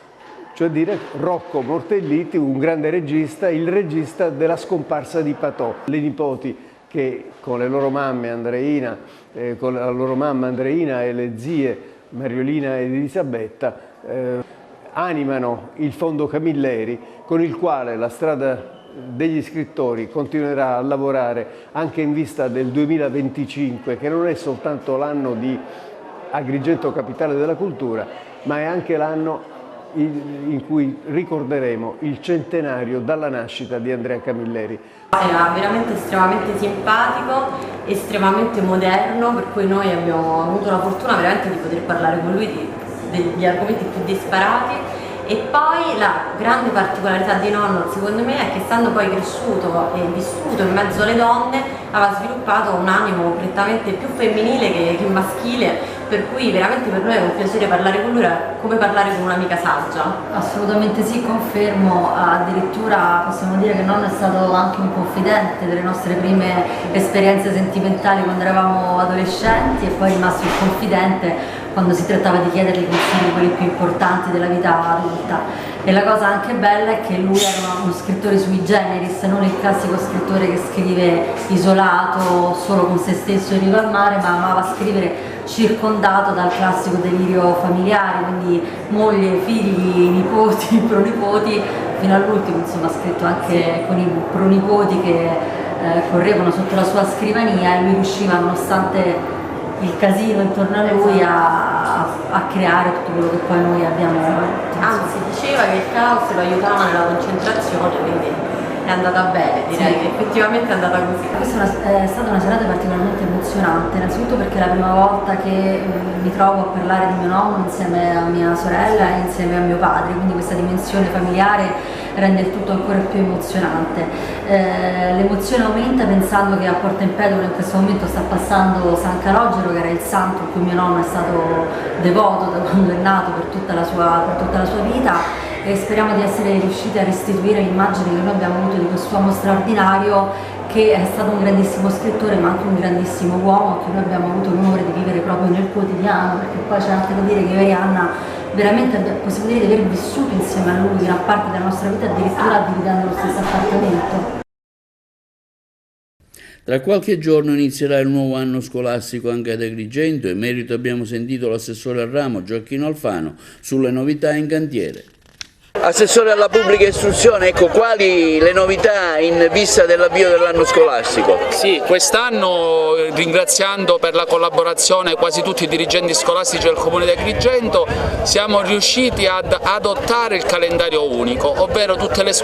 cioè dire Rocco Mortelliti, un grande regista, il regista della Scomparsa di Patò. Le nipoti che con le loro mamme Andreina, con la loro mamma Andreina e le zie Mariolina ed Elisabetta animano il Fondo Camilleri, con il quale la strada degli scrittori continuerà a lavorare anche in vista del 2025, che non è soltanto l'anno di Agrigento Capitale della Cultura, ma è anche l'anno in cui ricorderemo il centenario dalla nascita di Andrea Camilleri. Era veramente estremamente simpatico, estremamente moderno, per cui noi abbiamo avuto la fortuna veramente di poter parlare con lui degli argomenti più disparati. E poi la grande particolarità di nonno, secondo me, è che essendo poi cresciuto e vissuto in mezzo alle donne, aveva sviluppato un animo prettamente più femminile che maschile, per cui veramente per noi è un piacere parlare con lui, era come parlare con un'amica saggia. Assolutamente sì, confermo, addirittura possiamo dire che nonno è stato anche un confidente delle nostre prime esperienze sentimentali quando eravamo adolescenti, e poi è rimasto il confidente quando si trattava di chiedergli i consigli quelli più importanti della vita adulta. E la cosa anche bella è che lui era uno scrittore sui generis, non il classico scrittore che scrive isolato, solo con se stesso in riva al mare, ma amava scrivere circondato dal classico delirio familiare, quindi moglie, figli, nipoti, pronipoti, fino all'ultimo insomma ha scritto anche con i pronipoti che correvano sotto la sua scrivania, e lui riusciva, nonostante il casino intorno a lui, a creare tutto quello che poi noi abbiamo. Anzi, diceva che il caos lo aiutava nella concentrazione, quindi è andata bene, direi che effettivamente è andata così. Questa è stata una serata particolarmente emozionante, innanzitutto perché è la prima volta che mi trovo a parlare di mio nonno insieme a mia sorella e insieme a mio padre, quindi questa dimensione familiare rende il tutto ancora più emozionante. L'emozione aumenta pensando che a Porta Empedocle in questo momento sta passando San Calogero, che era il santo a cui mio nonno è stato devoto da quando è nato per tutta la sua vita, e speriamo di essere riusciti a restituire l'immagine che noi abbiamo avuto di quest'uomo straordinario, che è stato un grandissimo scrittore ma anche un grandissimo uomo, che noi abbiamo avuto l'onore di vivere proprio nel quotidiano, perché poi c'è anche da dire che io e Anna veramente possiamo dire di aver vissuto insieme a lui gran parte della nostra vita, addirittura dividendo lo stesso appartamento. Tra qualche giorno inizierà il nuovo anno scolastico anche ad Agrigento, e in merito abbiamo sentito l'assessore al ramo Gioacchino Alfano sulle novità in cantiere. Assessore alla pubblica istruzione, ecco, quali le novità in vista dell'avvio dell'anno scolastico? Sì, quest'anno, ringraziando per la collaborazione quasi tutti i dirigenti scolastici del Comune di Agrigento, siamo riusciti ad adottare il calendario unico, ovvero quasi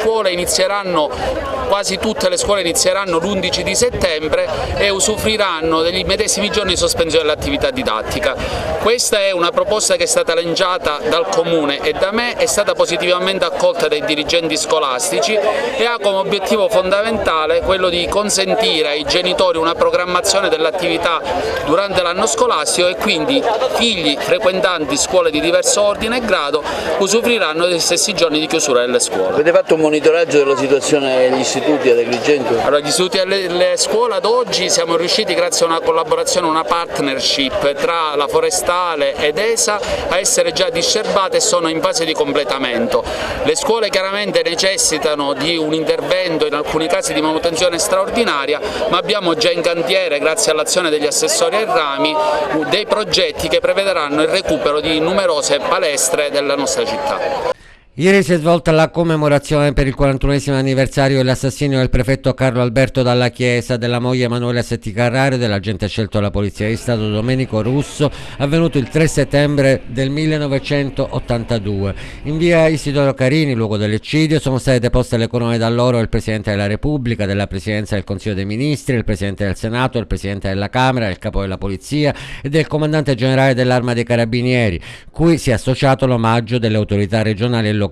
tutte le scuole inizieranno l'11 di settembre e usufruiranno degli medesimi giorni di sospensione dell'attività didattica. Questa è una proposta che è stata lanciata dal Comune e da me, è stata positivamente accolta dai dirigenti scolastici e ha come obiettivo fondamentale quello di consentire ai genitori una programmazione dell'attività durante l'anno scolastico, e quindi figli frequentanti scuole di diverso ordine e grado usufruiranno degli stessi giorni di chiusura delle scuole. Avete fatto un monitoraggio della situazione agli istituti ad Agrigento? Allora, gli istituti e le scuole ad oggi siamo riusciti, grazie a una collaborazione, una partnership tra la Forestale ed ESA, a essere già diserbate e sono in fase di completamento. Le scuole chiaramente necessitano di un intervento, in alcuni casi di manutenzione straordinaria, ma abbiamo già in cantiere, grazie all'azione degli assessori ai rami, dei progetti che prevederanno il recupero di numerose palestre della nostra città. Ieri si è svolta la commemorazione per il 41esimo anniversario dell'assassinio del prefetto Carlo Alberto Dalla Chiesa, della moglie Emanuela Setti Carraro e dell'agente scelto alla Polizia di Stato Domenico Russo, avvenuto il 3 settembre del 1982. In via Isidoro Carini, luogo dell'eccidio, sono state deposte le corone d'alloro del Presidente della Repubblica, della Presidenza del Consiglio dei Ministri, del Presidente del Senato, del Presidente della Camera, del Capo della Polizia e del Comandante Generale dell'Arma dei Carabinieri, cui si è associato l'omaggio delle autorità regionali e locali.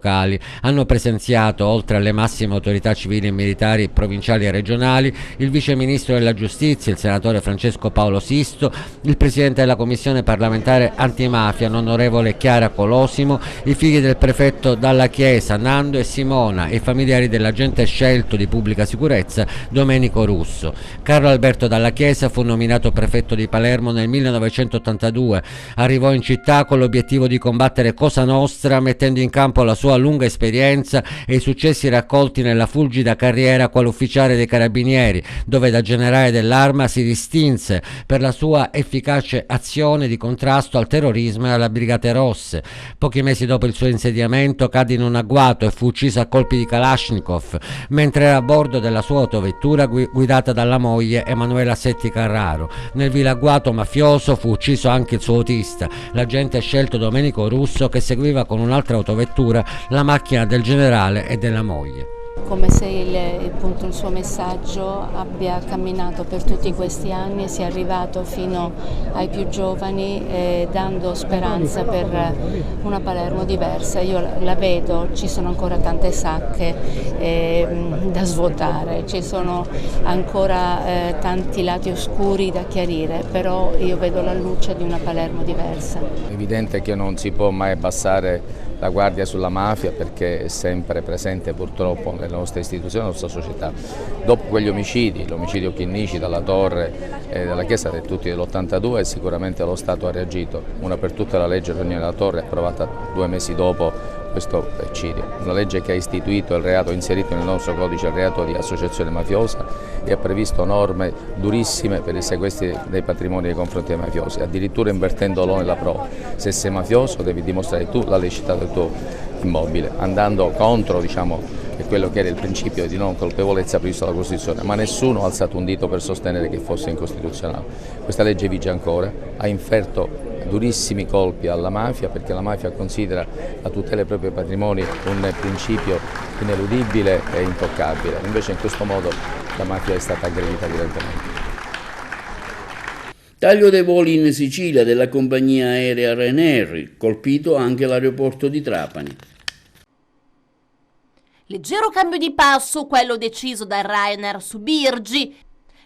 Hanno presenziato, oltre alle massime autorità civili e militari provinciali e regionali, il Vice Ministro della Giustizia, il Senatore Francesco Paolo Sisto, il Presidente della Commissione parlamentare antimafia, l'Onorevole Chiara Colosimo, i figli del prefetto Dalla Chiesa, Nando e Simona, e i familiari dell'agente scelto di pubblica sicurezza Domenico Russo. Carlo Alberto Dalla Chiesa fu nominato prefetto di Palermo nel 1982, arrivò in città con l'obiettivo di combattere Cosa Nostra, mettendo in campo la sua sua lunga esperienza e i successi raccolti nella fulgida carriera quale ufficiale dei Carabinieri, dove da generale dell'Arma si distinse per la sua efficace azione di contrasto al terrorismo e alle Brigate Rosse. Pochi mesi dopo il suo insediamento cadde in un agguato e fu ucciso a colpi di Kalashnikov mentre era a bordo della sua autovettura guidata dalla moglie Emanuela Setti Carraro. Nel vile agguato mafioso fu ucciso anche il suo autista, l'agente scelto Domenico Russo, che seguiva con un'altra autovettura la macchina del generale e della moglie. Come se il suo messaggio abbia camminato per tutti questi anni e sia arrivato fino ai più giovani, dando speranza per una Palermo diversa. Io la vedo, ci sono ancora tante sacche da svuotare, ci sono ancora tanti lati oscuri da chiarire, però io vedo la luce di una Palermo diversa. È evidente che non si può mai abbassare la guardia sulla mafia, perché è sempre presente purtroppo nelle nostre istituzioni, nella nostra società. Dopo quegli omicidi, l'omicidio Chinnici, dalla Torre e della Chiesa, di tutti dell'82, sicuramente lo Stato ha reagito. Una per tutte la legge Riunione della Torre, approvata 2 mesi dopo questo eccidio, una legge che ha istituito il reato, inserito nel nostro codice il reato di associazione mafiosa e ha previsto norme durissime per i sequestri dei patrimoni nei confronti dei mafiosi, addirittura invertendo l'onere della prova. Se sei mafioso devi dimostrare tu la lecità del tuo immobile, andando contro quello che era il principio di non colpevolezza previsto dalla Costituzione, ma nessuno ha alzato un dito per sostenere che fosse incostituzionale. Questa legge vige ancora, ha inferto durissimi colpi alla mafia, perché la mafia considera la tutela dei propri patrimoni un principio ineludibile e intoccabile, invece in questo modo la mafia è stata aggredita direttamente. Taglio dei voli in Sicilia della compagnia aerea Ryanair, colpito anche l'aeroporto di Trapani. Leggero cambio di passo, quello deciso da Ryanair su Birgi.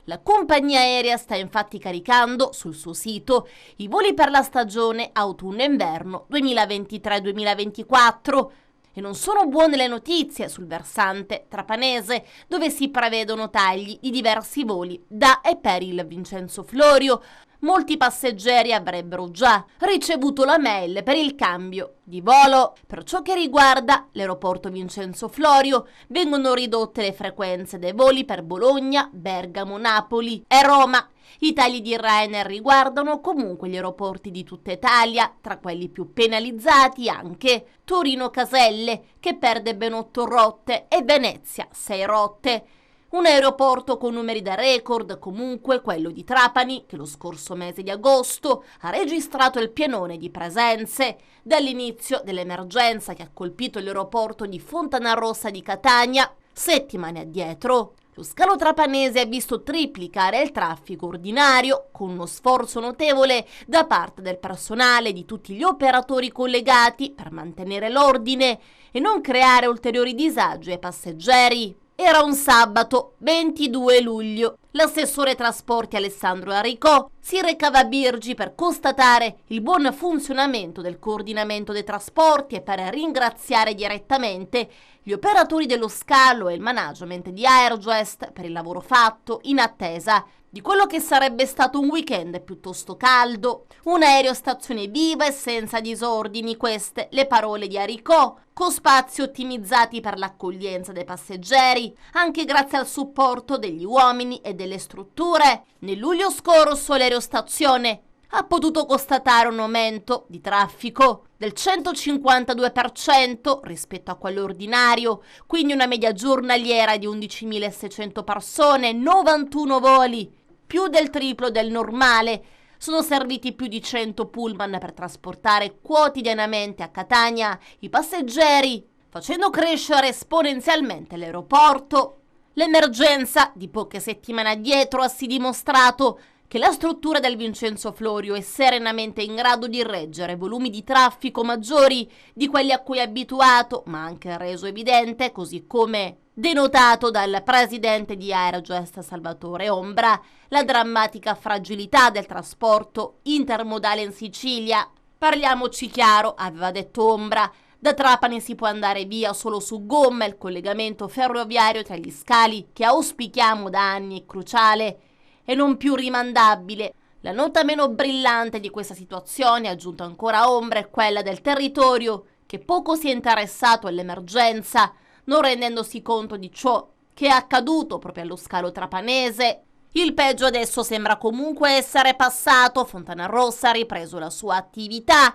La compagnia aerea sta infatti caricando sul suo sito i voli per la stagione autunno-inverno 2023-2024. E non sono buone le notizie sul versante trapanese, dove si prevedono tagli di diversi voli da e per il Vincenzo Florio. Molti passeggeri avrebbero già ricevuto la mail per il cambio di volo. Per ciò che riguarda l'aeroporto Vincenzo Florio, vengono ridotte le frequenze dei voli per Bologna, Bergamo, Napoli e Roma. I tagli di Ryanair riguardano comunque gli aeroporti di tutta Italia, tra quelli più penalizzati anche Torino-Caselle, che perde ben 8 rotte, e Venezia 6 rotte. Un aeroporto con numeri da record, comunque quello di Trapani, che lo scorso mese di agosto ha registrato il pienone di presenze. Dall'inizio dell'emergenza che ha colpito l'aeroporto di Fontanarossa di Catania, settimane addietro, lo scalo trapanese ha visto triplicare il traffico ordinario, con uno sforzo notevole da parte del personale e di tutti gli operatori collegati per mantenere l'ordine e non creare ulteriori disagi ai passeggeri. Era un sabato 22 luglio. L'assessore trasporti Alessandro Aricò si recava a Birgi per constatare il buon funzionamento del coordinamento dei trasporti e per ringraziare direttamente gli operatori dello scalo e il management di Airgest per il lavoro fatto in attesa di quello che sarebbe stato un weekend piuttosto caldo. Un'aerostazione viva e senza disordini, queste le parole di Aricò, con spazi ottimizzati per l'accoglienza dei passeggeri, anche grazie al supporto degli uomini e delle strutture. Nel luglio scorso l'aerostazione ha potuto constatare un aumento di traffico del 152% rispetto a quello ordinario, quindi una media giornaliera di 11.600 persone, 91 voli, più del triplo del normale. Sono serviti più di 100 pullman per trasportare quotidianamente a Catania i passeggeri, facendo crescere esponenzialmente l'aeroporto. L'emergenza di poche settimane addietro ha sì dimostrato che la struttura del Vincenzo Florio è serenamente in grado di reggere volumi di traffico maggiori di quelli a cui è abituato, ma anche reso evidente, così come denotato dal presidente di Airgest Salvatore Ombra, la drammatica fragilità del trasporto intermodale in Sicilia. Parliamoci chiaro, aveva detto Ombra, da Trapani si può andare via solo su gomma, il collegamento ferroviario tra gli scali, che auspichiamo da anni, è cruciale e non più rimandabile. La nota meno brillante di questa situazione, aggiunto ancora Ombra, è quella del territorio che poco si è interessato all'emergenza, non rendendosi conto di ciò che è accaduto proprio allo scalo trapanese. Il peggio adesso sembra comunque essere passato, Fontanarossa ha ripreso la sua attività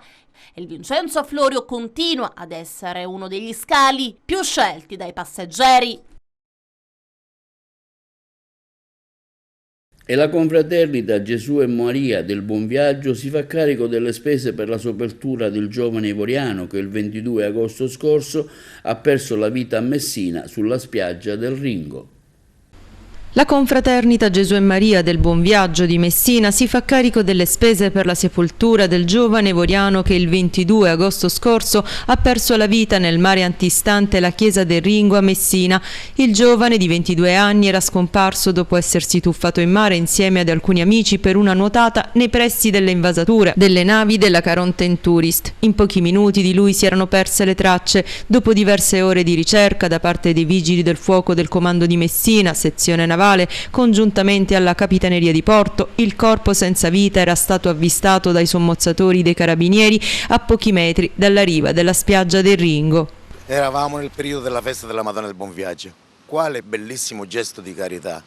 e il Vincenzo Florio continua ad essere uno degli scali più scelti dai passeggeri. E la confraternita Gesù e Maria del Buon Viaggio si fa carico delle spese per la sepoltura del giovane ivoriano che il 22 agosto scorso ha perso la vita a Messina sulla spiaggia del Ringo. La confraternita Gesù e Maria del Buon Viaggio di Messina si fa carico delle spese per la sepoltura del giovane ivoriano che il 22 agosto scorso ha perso la vita nel mare antistante la chiesa del Ringo a Messina. Il giovane di 22 anni era scomparso dopo essersi tuffato in mare insieme ad alcuni amici per una nuotata nei pressi delle invasature delle navi della Caronten Tourist. In pochi minuti di lui si erano perse le tracce. Dopo diverse ore di ricerca da parte dei vigili del fuoco del comando di Messina, sezione navale, congiuntamente alla Capitaneria di Porto, il corpo senza vita era stato avvistato dai sommozzatori dei carabinieri a pochi metri dalla riva della spiaggia del Ringo. Eravamo nel periodo della festa della Madonna del Buon Viaggio. Quale bellissimo gesto di carità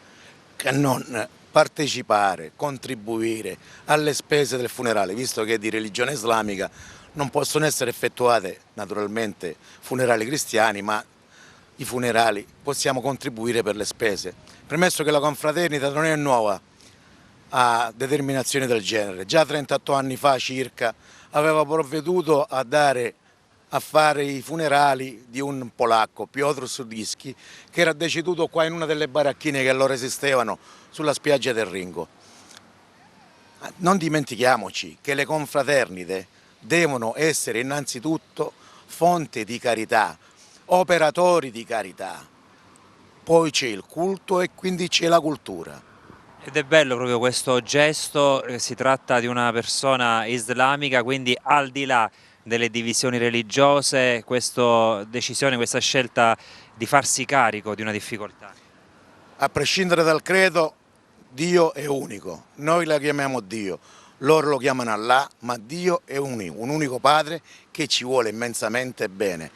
che non partecipare, contribuire alle spese del funerale, visto che di religione islamica non possono essere effettuate naturalmente funerali cristiani, ma i funerali possiamo contribuire per le spese. Premesso che la confraternita non è nuova a determinazioni del genere, già 38 anni fa circa aveva provveduto a fare i funerali di un polacco, Piotr Sudiski, che era deceduto qua in una delle baracchine che allora esistevano sulla spiaggia del Ringo. Non dimentichiamoci che le confraternite devono essere innanzitutto fonte di carità, operatori di carità, poi c'è il culto e quindi c'è la cultura. Ed è bello proprio questo gesto, si tratta di una persona islamica, quindi al di là delle divisioni religiose, questa decisione, questa scelta di farsi carico di una difficoltà. A prescindere dal credo, Dio è unico, noi la chiamiamo Dio, loro lo chiamano Allah, ma Dio è un unico Padre che ci vuole immensamente bene.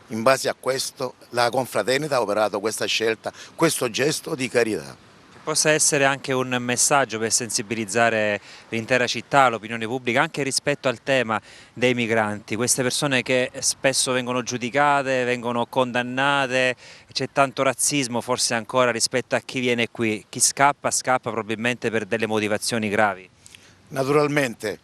In base a questo la confraternita ha operato questa scelta, questo gesto di carità. Che possa essere anche un messaggio per sensibilizzare l'intera città, l'opinione pubblica, anche rispetto al tema dei migranti, queste persone che spesso vengono giudicate, vengono condannate, c'è tanto razzismo forse ancora rispetto a chi viene qui, chi scappa probabilmente per delle motivazioni gravi. Naturalmente,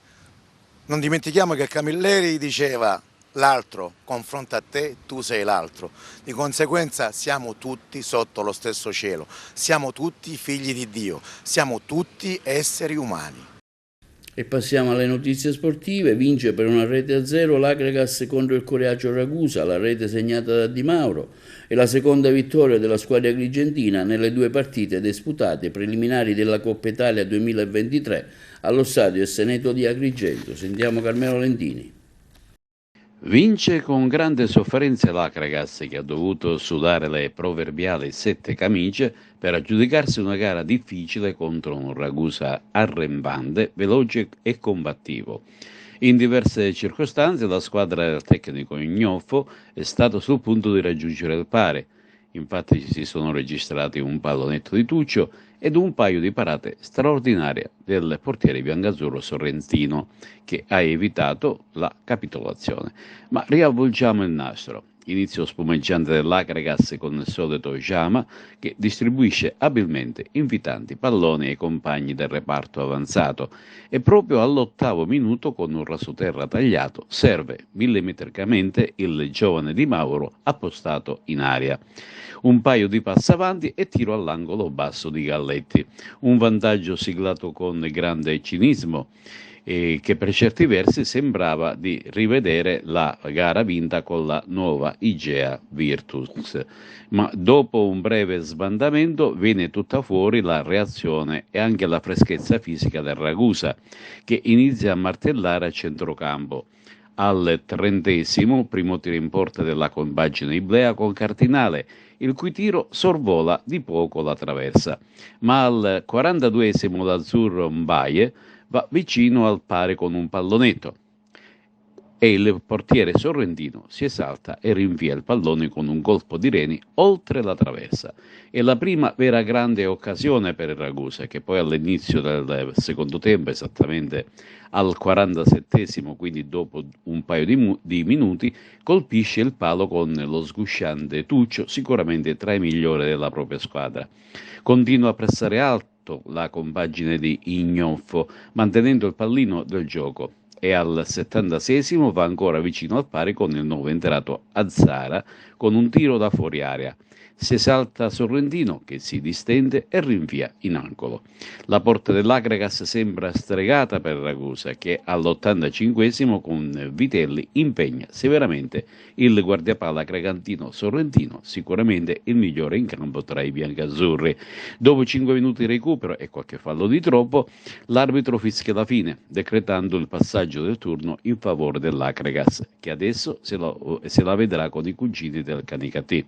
non dimentichiamo che Camilleri diceva: l'altro confronta a te, tu sei l'altro. Di conseguenza siamo tutti sotto lo stesso cielo, siamo tutti figli di Dio, siamo tutti esseri umani. E passiamo alle notizie sportive. Vince per 1-0 l'Akragas contro il Coraggio Ragusa, la rete segnata da Di Mauro, e la seconda vittoria della squadra agrigentina nelle due partite disputate preliminari della Coppa Italia 2023 allo stadio Esseneto di Agrigento. Sentiamo Carmelo Lentini. Vince con grande sofferenza l'Akragas, che ha dovuto sudare le proverbiali 7 camicie per aggiudicarsi una gara difficile contro un Ragusa arrembante, veloce e combattivo. In diverse circostanze la squadra del tecnico Ignoffo è stata sul punto di raggiungere il pari. Infatti si sono registrati un pallonetto di Tuccio ed un paio di parate straordinarie del portiere biancazzurro sorrentino, che ha evitato la capitolazione. Ma riavvolgiamo il nastro. Inizio spumeggiante dell'Akragas con il solito Jama, che distribuisce abilmente invitanti palloni ai compagni del reparto avanzato, e proprio all'8° minuto, con un rasoterra tagliato, serve millimetricamente il giovane Di Mauro appostato in aria. Un paio di passi avanti e tiro all'angolo basso di Galletti. Un vantaggio siglato con grande cinismo, che per certi versi sembrava di rivedere la gara vinta con la nuova Igea Virtus. Ma dopo un breve sbandamento viene tutta fuori la reazione e anche la freschezza fisica del Ragusa, che inizia a martellare a centrocampo. Al 30°, primo tiro in porta della compagine Iblea con Cardinale, il cui tiro sorvola di poco la traversa. Ma al 42° l'azzurro Mbaye va vicino al pari con un pallonetto. e il portiere sorrentino si esalta e rinvia il pallone con un colpo di reni oltre la traversa. È la prima vera grande occasione per il Ragusa, che poi all'inizio del secondo tempo, esattamente al 47esimo, quindi dopo un paio di minuti, colpisce il palo con lo sgusciante Tuccio, sicuramente tra i migliori della propria squadra. Continua a pressare alto la compagine di Ignoffo, mantenendo il pallino del gioco. E al 76esimo va ancora vicino al pari con il nuovo entrato Azzara con un tiro da fuori area. Si esalta Sorrentino che si distende e rinvia in angolo. La porta dell'Agragas sembra stregata per Ragusa, che all'85esimo con Vitelli impegna severamente il guardiapalla cragantino Sorrentino, sicuramente il migliore in campo tra i biancazzurri. Dopo 5 minuti di recupero e qualche fallo di troppo, l'arbitro fischia la fine, decretando il passaggio del turno in favore dell'Agragas, che adesso se la vedrà con i cugini del Canicattì.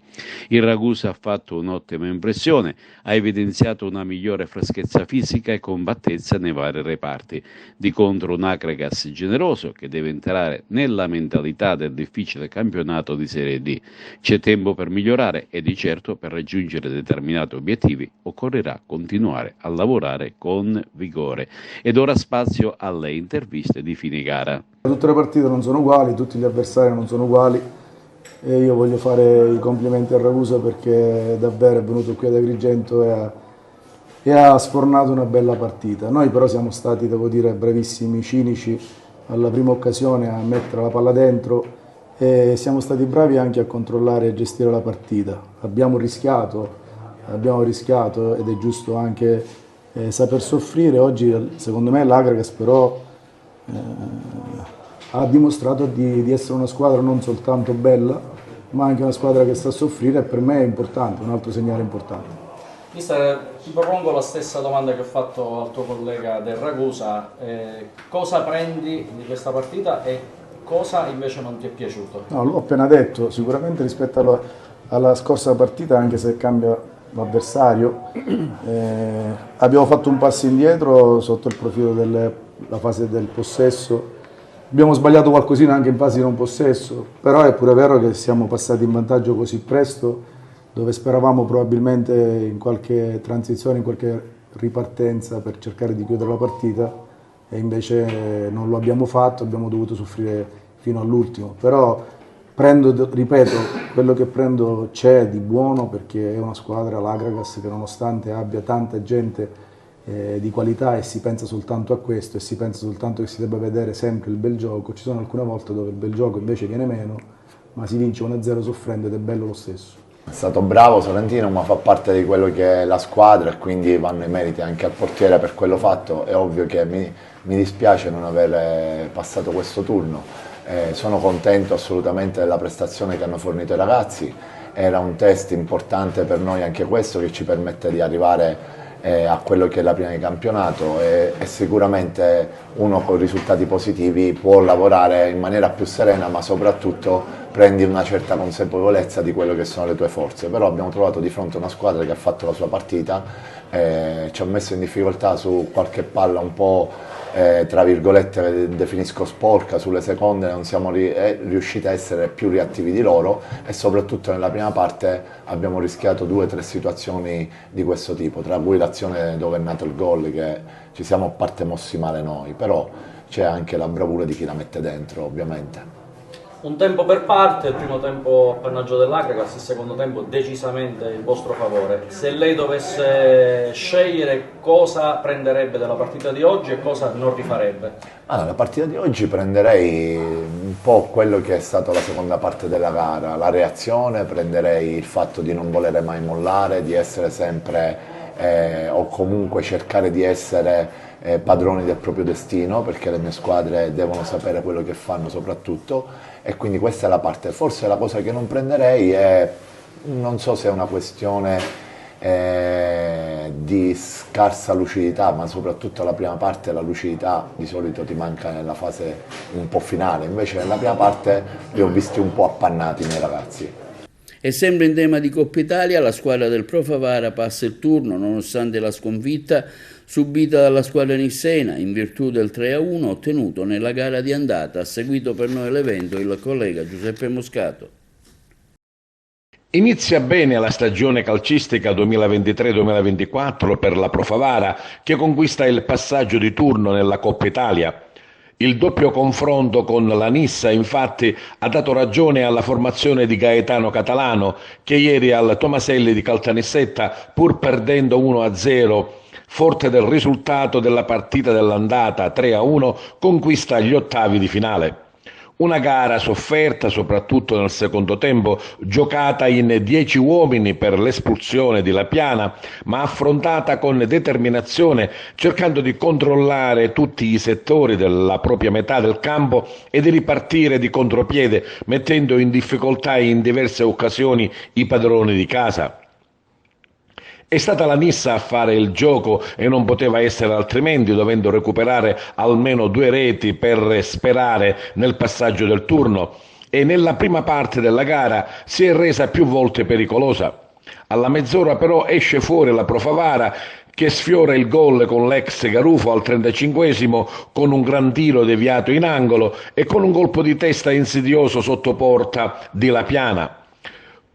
Il Ragusa ha fatto un'ottima impressione, ha evidenziato una migliore freschezza fisica e compattezza nei vari reparti. Di contro un Agragas generoso che deve entrare nella mentalità del difficile campionato di Serie D. C'è tempo per migliorare e di certo per raggiungere determinati obiettivi occorrerà continuare a lavorare con vigore. Ed ora spazio alle interviste di fine gara. Tutte le partite non sono uguali, tutti gli avversari non sono uguali. E io voglio fare i complimenti a Ragusa perché davvero è venuto qui ad Agrigento e ha sfornato una bella partita. Noi però siamo stati, devo dire, bravissimi, cinici alla prima occasione a mettere la palla dentro e siamo stati bravi anche a controllare e gestire la partita. Abbiamo rischiato ed è giusto anche saper soffrire. Oggi secondo me l'Agragas però ha dimostrato di essere una squadra non soltanto bella, ma anche una squadra che sta a soffrire e per me è importante, un altro segnale importante. Mister, ti propongo la stessa domanda che ho fatto al tuo collega del Ragusa. Cosa prendi di questa partita e cosa invece non ti è piaciuto? No, l'ho appena detto, sicuramente rispetto alla scorsa partita, anche se cambia l'avversario, abbiamo fatto un passo indietro sotto il profilo della fase del possesso. Abbiamo sbagliato qualcosina anche in fase di non possesso, però è pure vero che siamo passati in vantaggio così presto, dove speravamo probabilmente in qualche transizione, in qualche ripartenza per cercare di chiudere la partita e invece non lo abbiamo fatto, abbiamo dovuto soffrire fino all'ultimo. Però ripeto, quello che prendo c'è di buono perché è una squadra, l'Agragas, che nonostante abbia tanta gente di qualità e si pensa soltanto a questo e si pensa soltanto che si debba vedere sempre il bel gioco, ci sono alcune volte dove il bel gioco invece viene meno, ma si vince 1-0 soffrendo ed è bello lo stesso. È stato bravo Sorrentino, ma fa parte di quello che è la squadra e quindi vanno i meriti anche al portiere per quello fatto. È ovvio che mi dispiace non aver passato questo turno, sono contento assolutamente della prestazione che hanno fornito i ragazzi, era un test importante per noi anche questo che ci permette di arrivare a quello che è la prima di campionato e sicuramente uno con risultati positivi può lavorare in maniera più serena, ma soprattutto prendi una certa consapevolezza di quello che sono le tue forze. Però abbiamo trovato di fronte una squadra che ha fatto la sua partita, ci ha messo in difficoltà su qualche palla un po' tra virgolette definisco sporca, sulle seconde non siamo riusciti a essere più reattivi di loro e soprattutto nella prima parte abbiamo rischiato 2 o 3 situazioni di questo tipo, tra cui l'azione dove è nato il gol, che ci siamo a parte mossi male noi, però c'è anche la bravura di chi la mette dentro ovviamente. Un tempo per parte, il primo tempo appannaggio dell'Agragas, il secondo tempo decisamente in vostro favore. Se lei dovesse scegliere, cosa prenderebbe dalla partita di oggi e cosa non rifarebbe? Allora, la partita di oggi prenderei un po' quello che è stata la seconda parte della gara, la reazione, prenderei il fatto di non volere mai mollare, di essere sempre o comunque cercare di essere padroni del proprio destino, perché le mie squadre devono sapere quello che fanno soprattutto, e quindi questa è la parte. Forse la cosa che non prenderei è, non so se è una questione di scarsa lucidità, ma soprattutto la prima parte la lucidità di solito ti manca nella fase un po' finale, invece nella prima parte li ho visti un po' appannati i miei ragazzi. E sempre in tema di Coppa Italia, la squadra del Pro Favara passa il turno nonostante la sconfitta subita dalla squadra nissena in virtù del 3-1 ottenuto nella gara di andata. Ha seguito per noi l'evento il collega Giuseppe Moscato. Inizia bene la stagione calcistica 2023-2024 per la Pro Favara, che conquista il passaggio di turno nella Coppa Italia. Il doppio confronto con la Nissa infatti ha dato ragione alla formazione di Gaetano Catalano, che ieri al Tomaselli di Caltanissetta, pur perdendo 1-0, forte del risultato della partita dell'andata 3-1, conquista gli ottavi di finale. Una gara sofferta soprattutto nel secondo tempo, giocata in 10 uomini per l'espulsione di Lapiana, ma affrontata con determinazione, cercando di controllare tutti i settori della propria metà del campo e di ripartire di contropiede, mettendo in difficoltà in diverse occasioni i padroni di casa. È stata la Nissa a fare il gioco e non poteva essere altrimenti, dovendo recuperare almeno 2 reti per sperare nel passaggio del turno, e nella prima parte della gara si è resa più volte pericolosa. Alla mezz'ora però esce fuori la Pro Favara, che sfiora il gol con l'ex Garufo al 35esimo con un gran tiro deviato in angolo e con un colpo di testa insidioso sotto porta di Lapiana.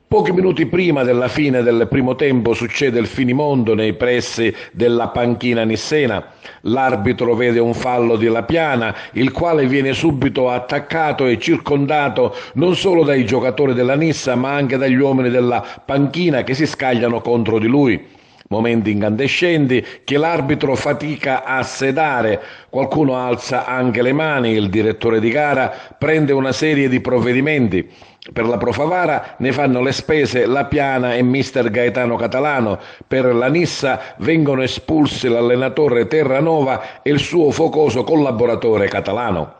Pochi minuti prima della fine del primo tempo succede il finimondo nei pressi della panchina nissena. L'arbitro vede un fallo di Lapiana, il quale viene subito attaccato e circondato non solo dai giocatori della Nissa ma anche dagli uomini della panchina che si scagliano contro di lui. Momenti incandescenti che l'arbitro fatica a sedare, qualcuno alza anche le mani, il direttore di gara prende una serie di provvedimenti. Per la Pro Favara ne fanno le spese Lapiana e mister Gaetano Catalano, per la Nissa vengono espulsi l'allenatore Terranova e il suo focoso collaboratore Catalano.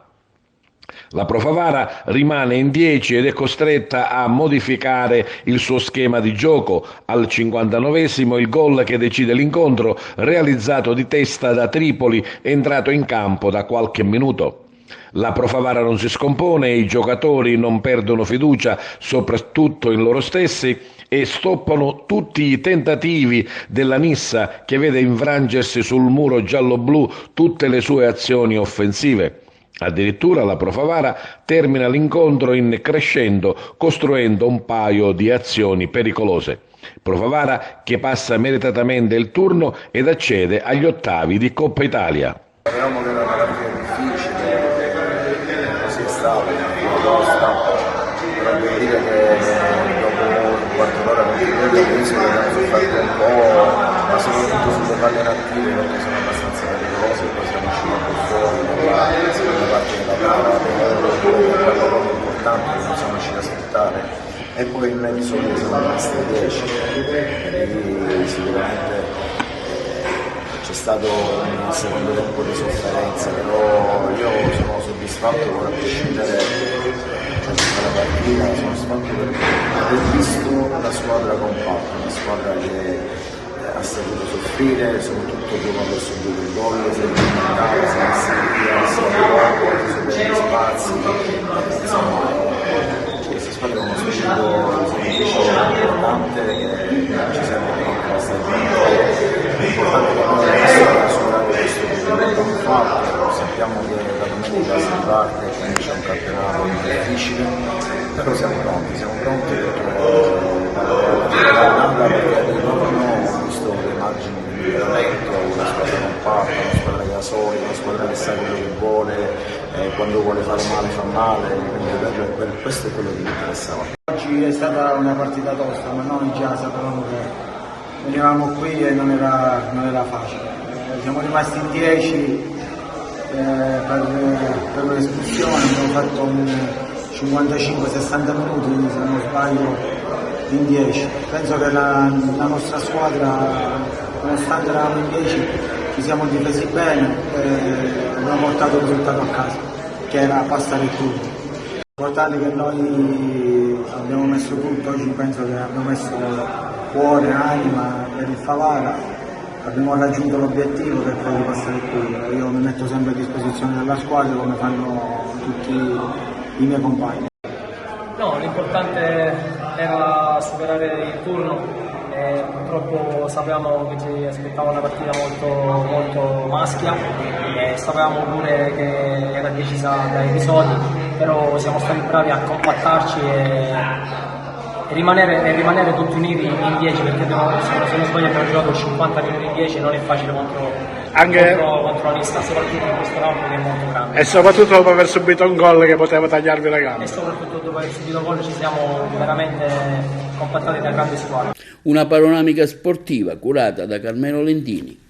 La Pro Favara rimane in 10 ed è costretta a modificare il suo schema di gioco. Al 59esimo il gol che decide l'incontro, realizzato di testa da Tripoli, è entrato in campo da qualche minuto. La Pro Favara non si scompone, i giocatori non perdono fiducia, soprattutto in loro stessi, e stoppano tutti i tentativi della Nissa, che vede infrangersi sul muro giallo-blu tutte le sue azioni offensive. Addirittura la Pro Favara termina l'incontro in crescendo, costruendo un paio di azioni pericolose. Pro Favara che passa meritatamente il turno ed accede agli ottavi di Coppa Italia. Sapevamo che era una partita difficile, così è stato, però devo dire che dopo un quarto d'ora con il penso che abbiamo sofferto un po', ma soprattutto sulle palle inattive perché sono abbastanza pericolose e poi siamo usciti un po' fuori dalla seconda parte della gara, quello proprio importante che non siamo riusciti a sfruttare, e poi in mezzo siamo rimasti a 10, quindi sicuramente c'è stato un secondo tempo di sofferenza, però io sono soddisfatto a prescindere dalla partita, sono soddisfatto per aver visto una squadra compatta, una squadra che ha saputo soffrire, soprattutto dopo aver subito il gol, si è diventata, si è messa via, si è arrivata, si è spazi, insomma questa squadra è uno spirito importante che ci serve per la stagione. È importante per noi adesso superare questo che abbiamo fatto, sappiamo che la domenica si riparte, quindi c'è un campionato difficile, però siamo pronti per l'andata, perché di ritorno ho visto le margini di miglioramento, una squadra compatta, una squadra che ha solida, una squadra che sa quello che vuole, quando vuole fare male fa male, quindi questo è quello che mi interessava. Oggi è stata una partita tosta, ma noi già sapevamo che venivamo qui e non era facile. Siamo rimasti in 10 per un'espulsione, abbiamo fatto un 55-60 minuti, se non sbaglio, in 10. Penso che la nostra squadra, nonostante eravamo in 10, ci siamo difesi bene e abbiamo portato il risultato a casa, che era passare il turno. L'importante è che noi abbiamo messo tutto, oggi penso che abbiamo messo cuore, anima per il Favara, abbiamo raggiunto l'obiettivo che è quello di passare il turno. Io mi metto sempre a disposizione della squadra come fanno tutti i miei compagni. No, l'importante era superare il turno, purtroppo sapevamo che ci aspettava una partita molto maschia e sapevamo pure che era decisa da episodi, però siamo stati bravi a compattarci e rimanere tutti uniti in 10, perché se non sbaglio abbiamo giocato 50 minuti in 10 e non è facile contro la lista, soprattutto in questo campo che è molto grande. E soprattutto dopo aver subito un gol che poteva tagliarvi le gambe. E soprattutto dopo aver subito un gol ci siamo veramente compattati da grande squadra. Una panoramica sportiva curata da Carmelo Lentini.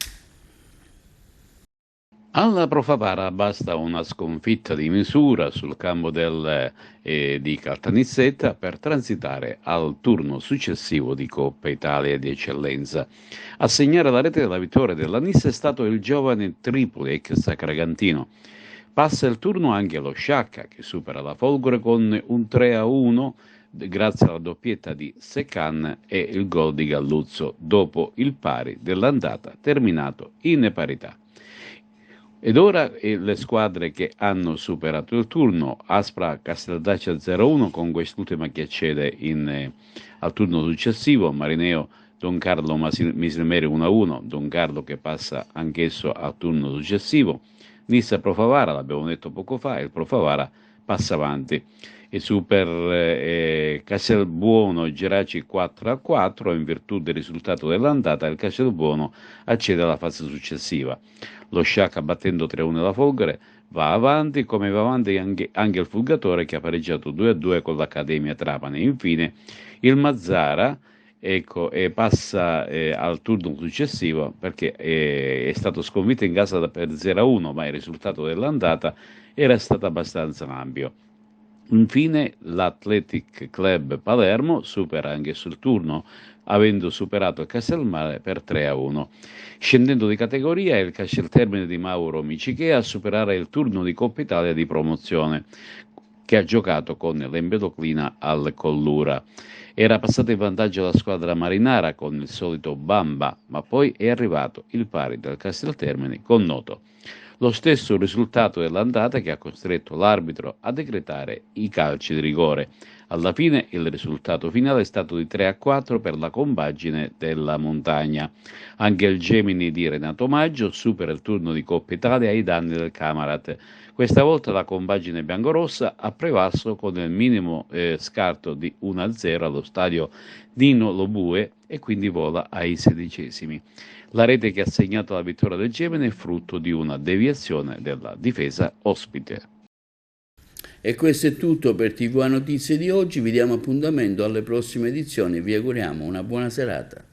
Alla Pro Favara basta una sconfitta di misura sul campo di Caltanissetta per transitare al turno successivo di Coppa Italia di Eccellenza. A segnare la rete della vittoria della Nissa è stato il giovane Tripoli, ex Sacragantino. Passa il turno anche lo Sciacca, che supera la Folgore con un 3-1 grazie alla doppietta di Secan e il gol di Galluzzo dopo il pari dell'andata terminato in parità. Ed ora le squadre che hanno superato il turno: Aspra Casteldaccia 0-1 con quest'ultima che accede al turno successivo, Marineo Don Carlo Misilmeri 1-1, Don Carlo che passa anch'esso al turno successivo, Nissa Pro Favara, l'abbiamo detto poco fa, il Pro Favara passa avanti. E Super Castelbuono Geraci 4-4 in virtù del risultato dell'andata il Castelbuono accede alla fase successiva. Lo Sciacca battendo 3-1 la Folgore va avanti, come va avanti anche il Fulgatore che ha pareggiato 2-2 con l'Accademia Trapani. Infine il Mazzara passa al turno successivo perché è stato sconfitto in casa per 0-1, ma il risultato dell'andata era stato abbastanza ampio. Infine l'Athletic Club Palermo supera anche sul turno, avendo superato il Castelmare per 3-1. Scendendo di categoria è il Casteltermine di Mauro Micichea a superare il turno di Coppa Italia di promozione, che ha giocato con l'Empedoclina al Collura. Era passata in vantaggio la squadra marinara con il solito Bamba, ma poi è arrivato il pari del Casteltermine con Noto. Lo stesso risultato dell'andata che ha costretto l'arbitro a decretare i calci di rigore. Alla fine il risultato finale è stato di 3-4 per la compagine della Montagna. Anche il Gemini di Renato Maggio supera il turno di Coppa Italia ai danni del Camarat. Questa volta la compagine biancorossa ha prevalso con il minimo scarto di 1-0 allo stadio Nino Lobue e quindi vola ai 16esimi. La rete che ha segnato la vittoria del Gemini è frutto di una deviazione della difesa ospite. E questo è tutto per TV Notizie di oggi, vi diamo appuntamento alle prossime edizioni, vi auguriamo una buona serata.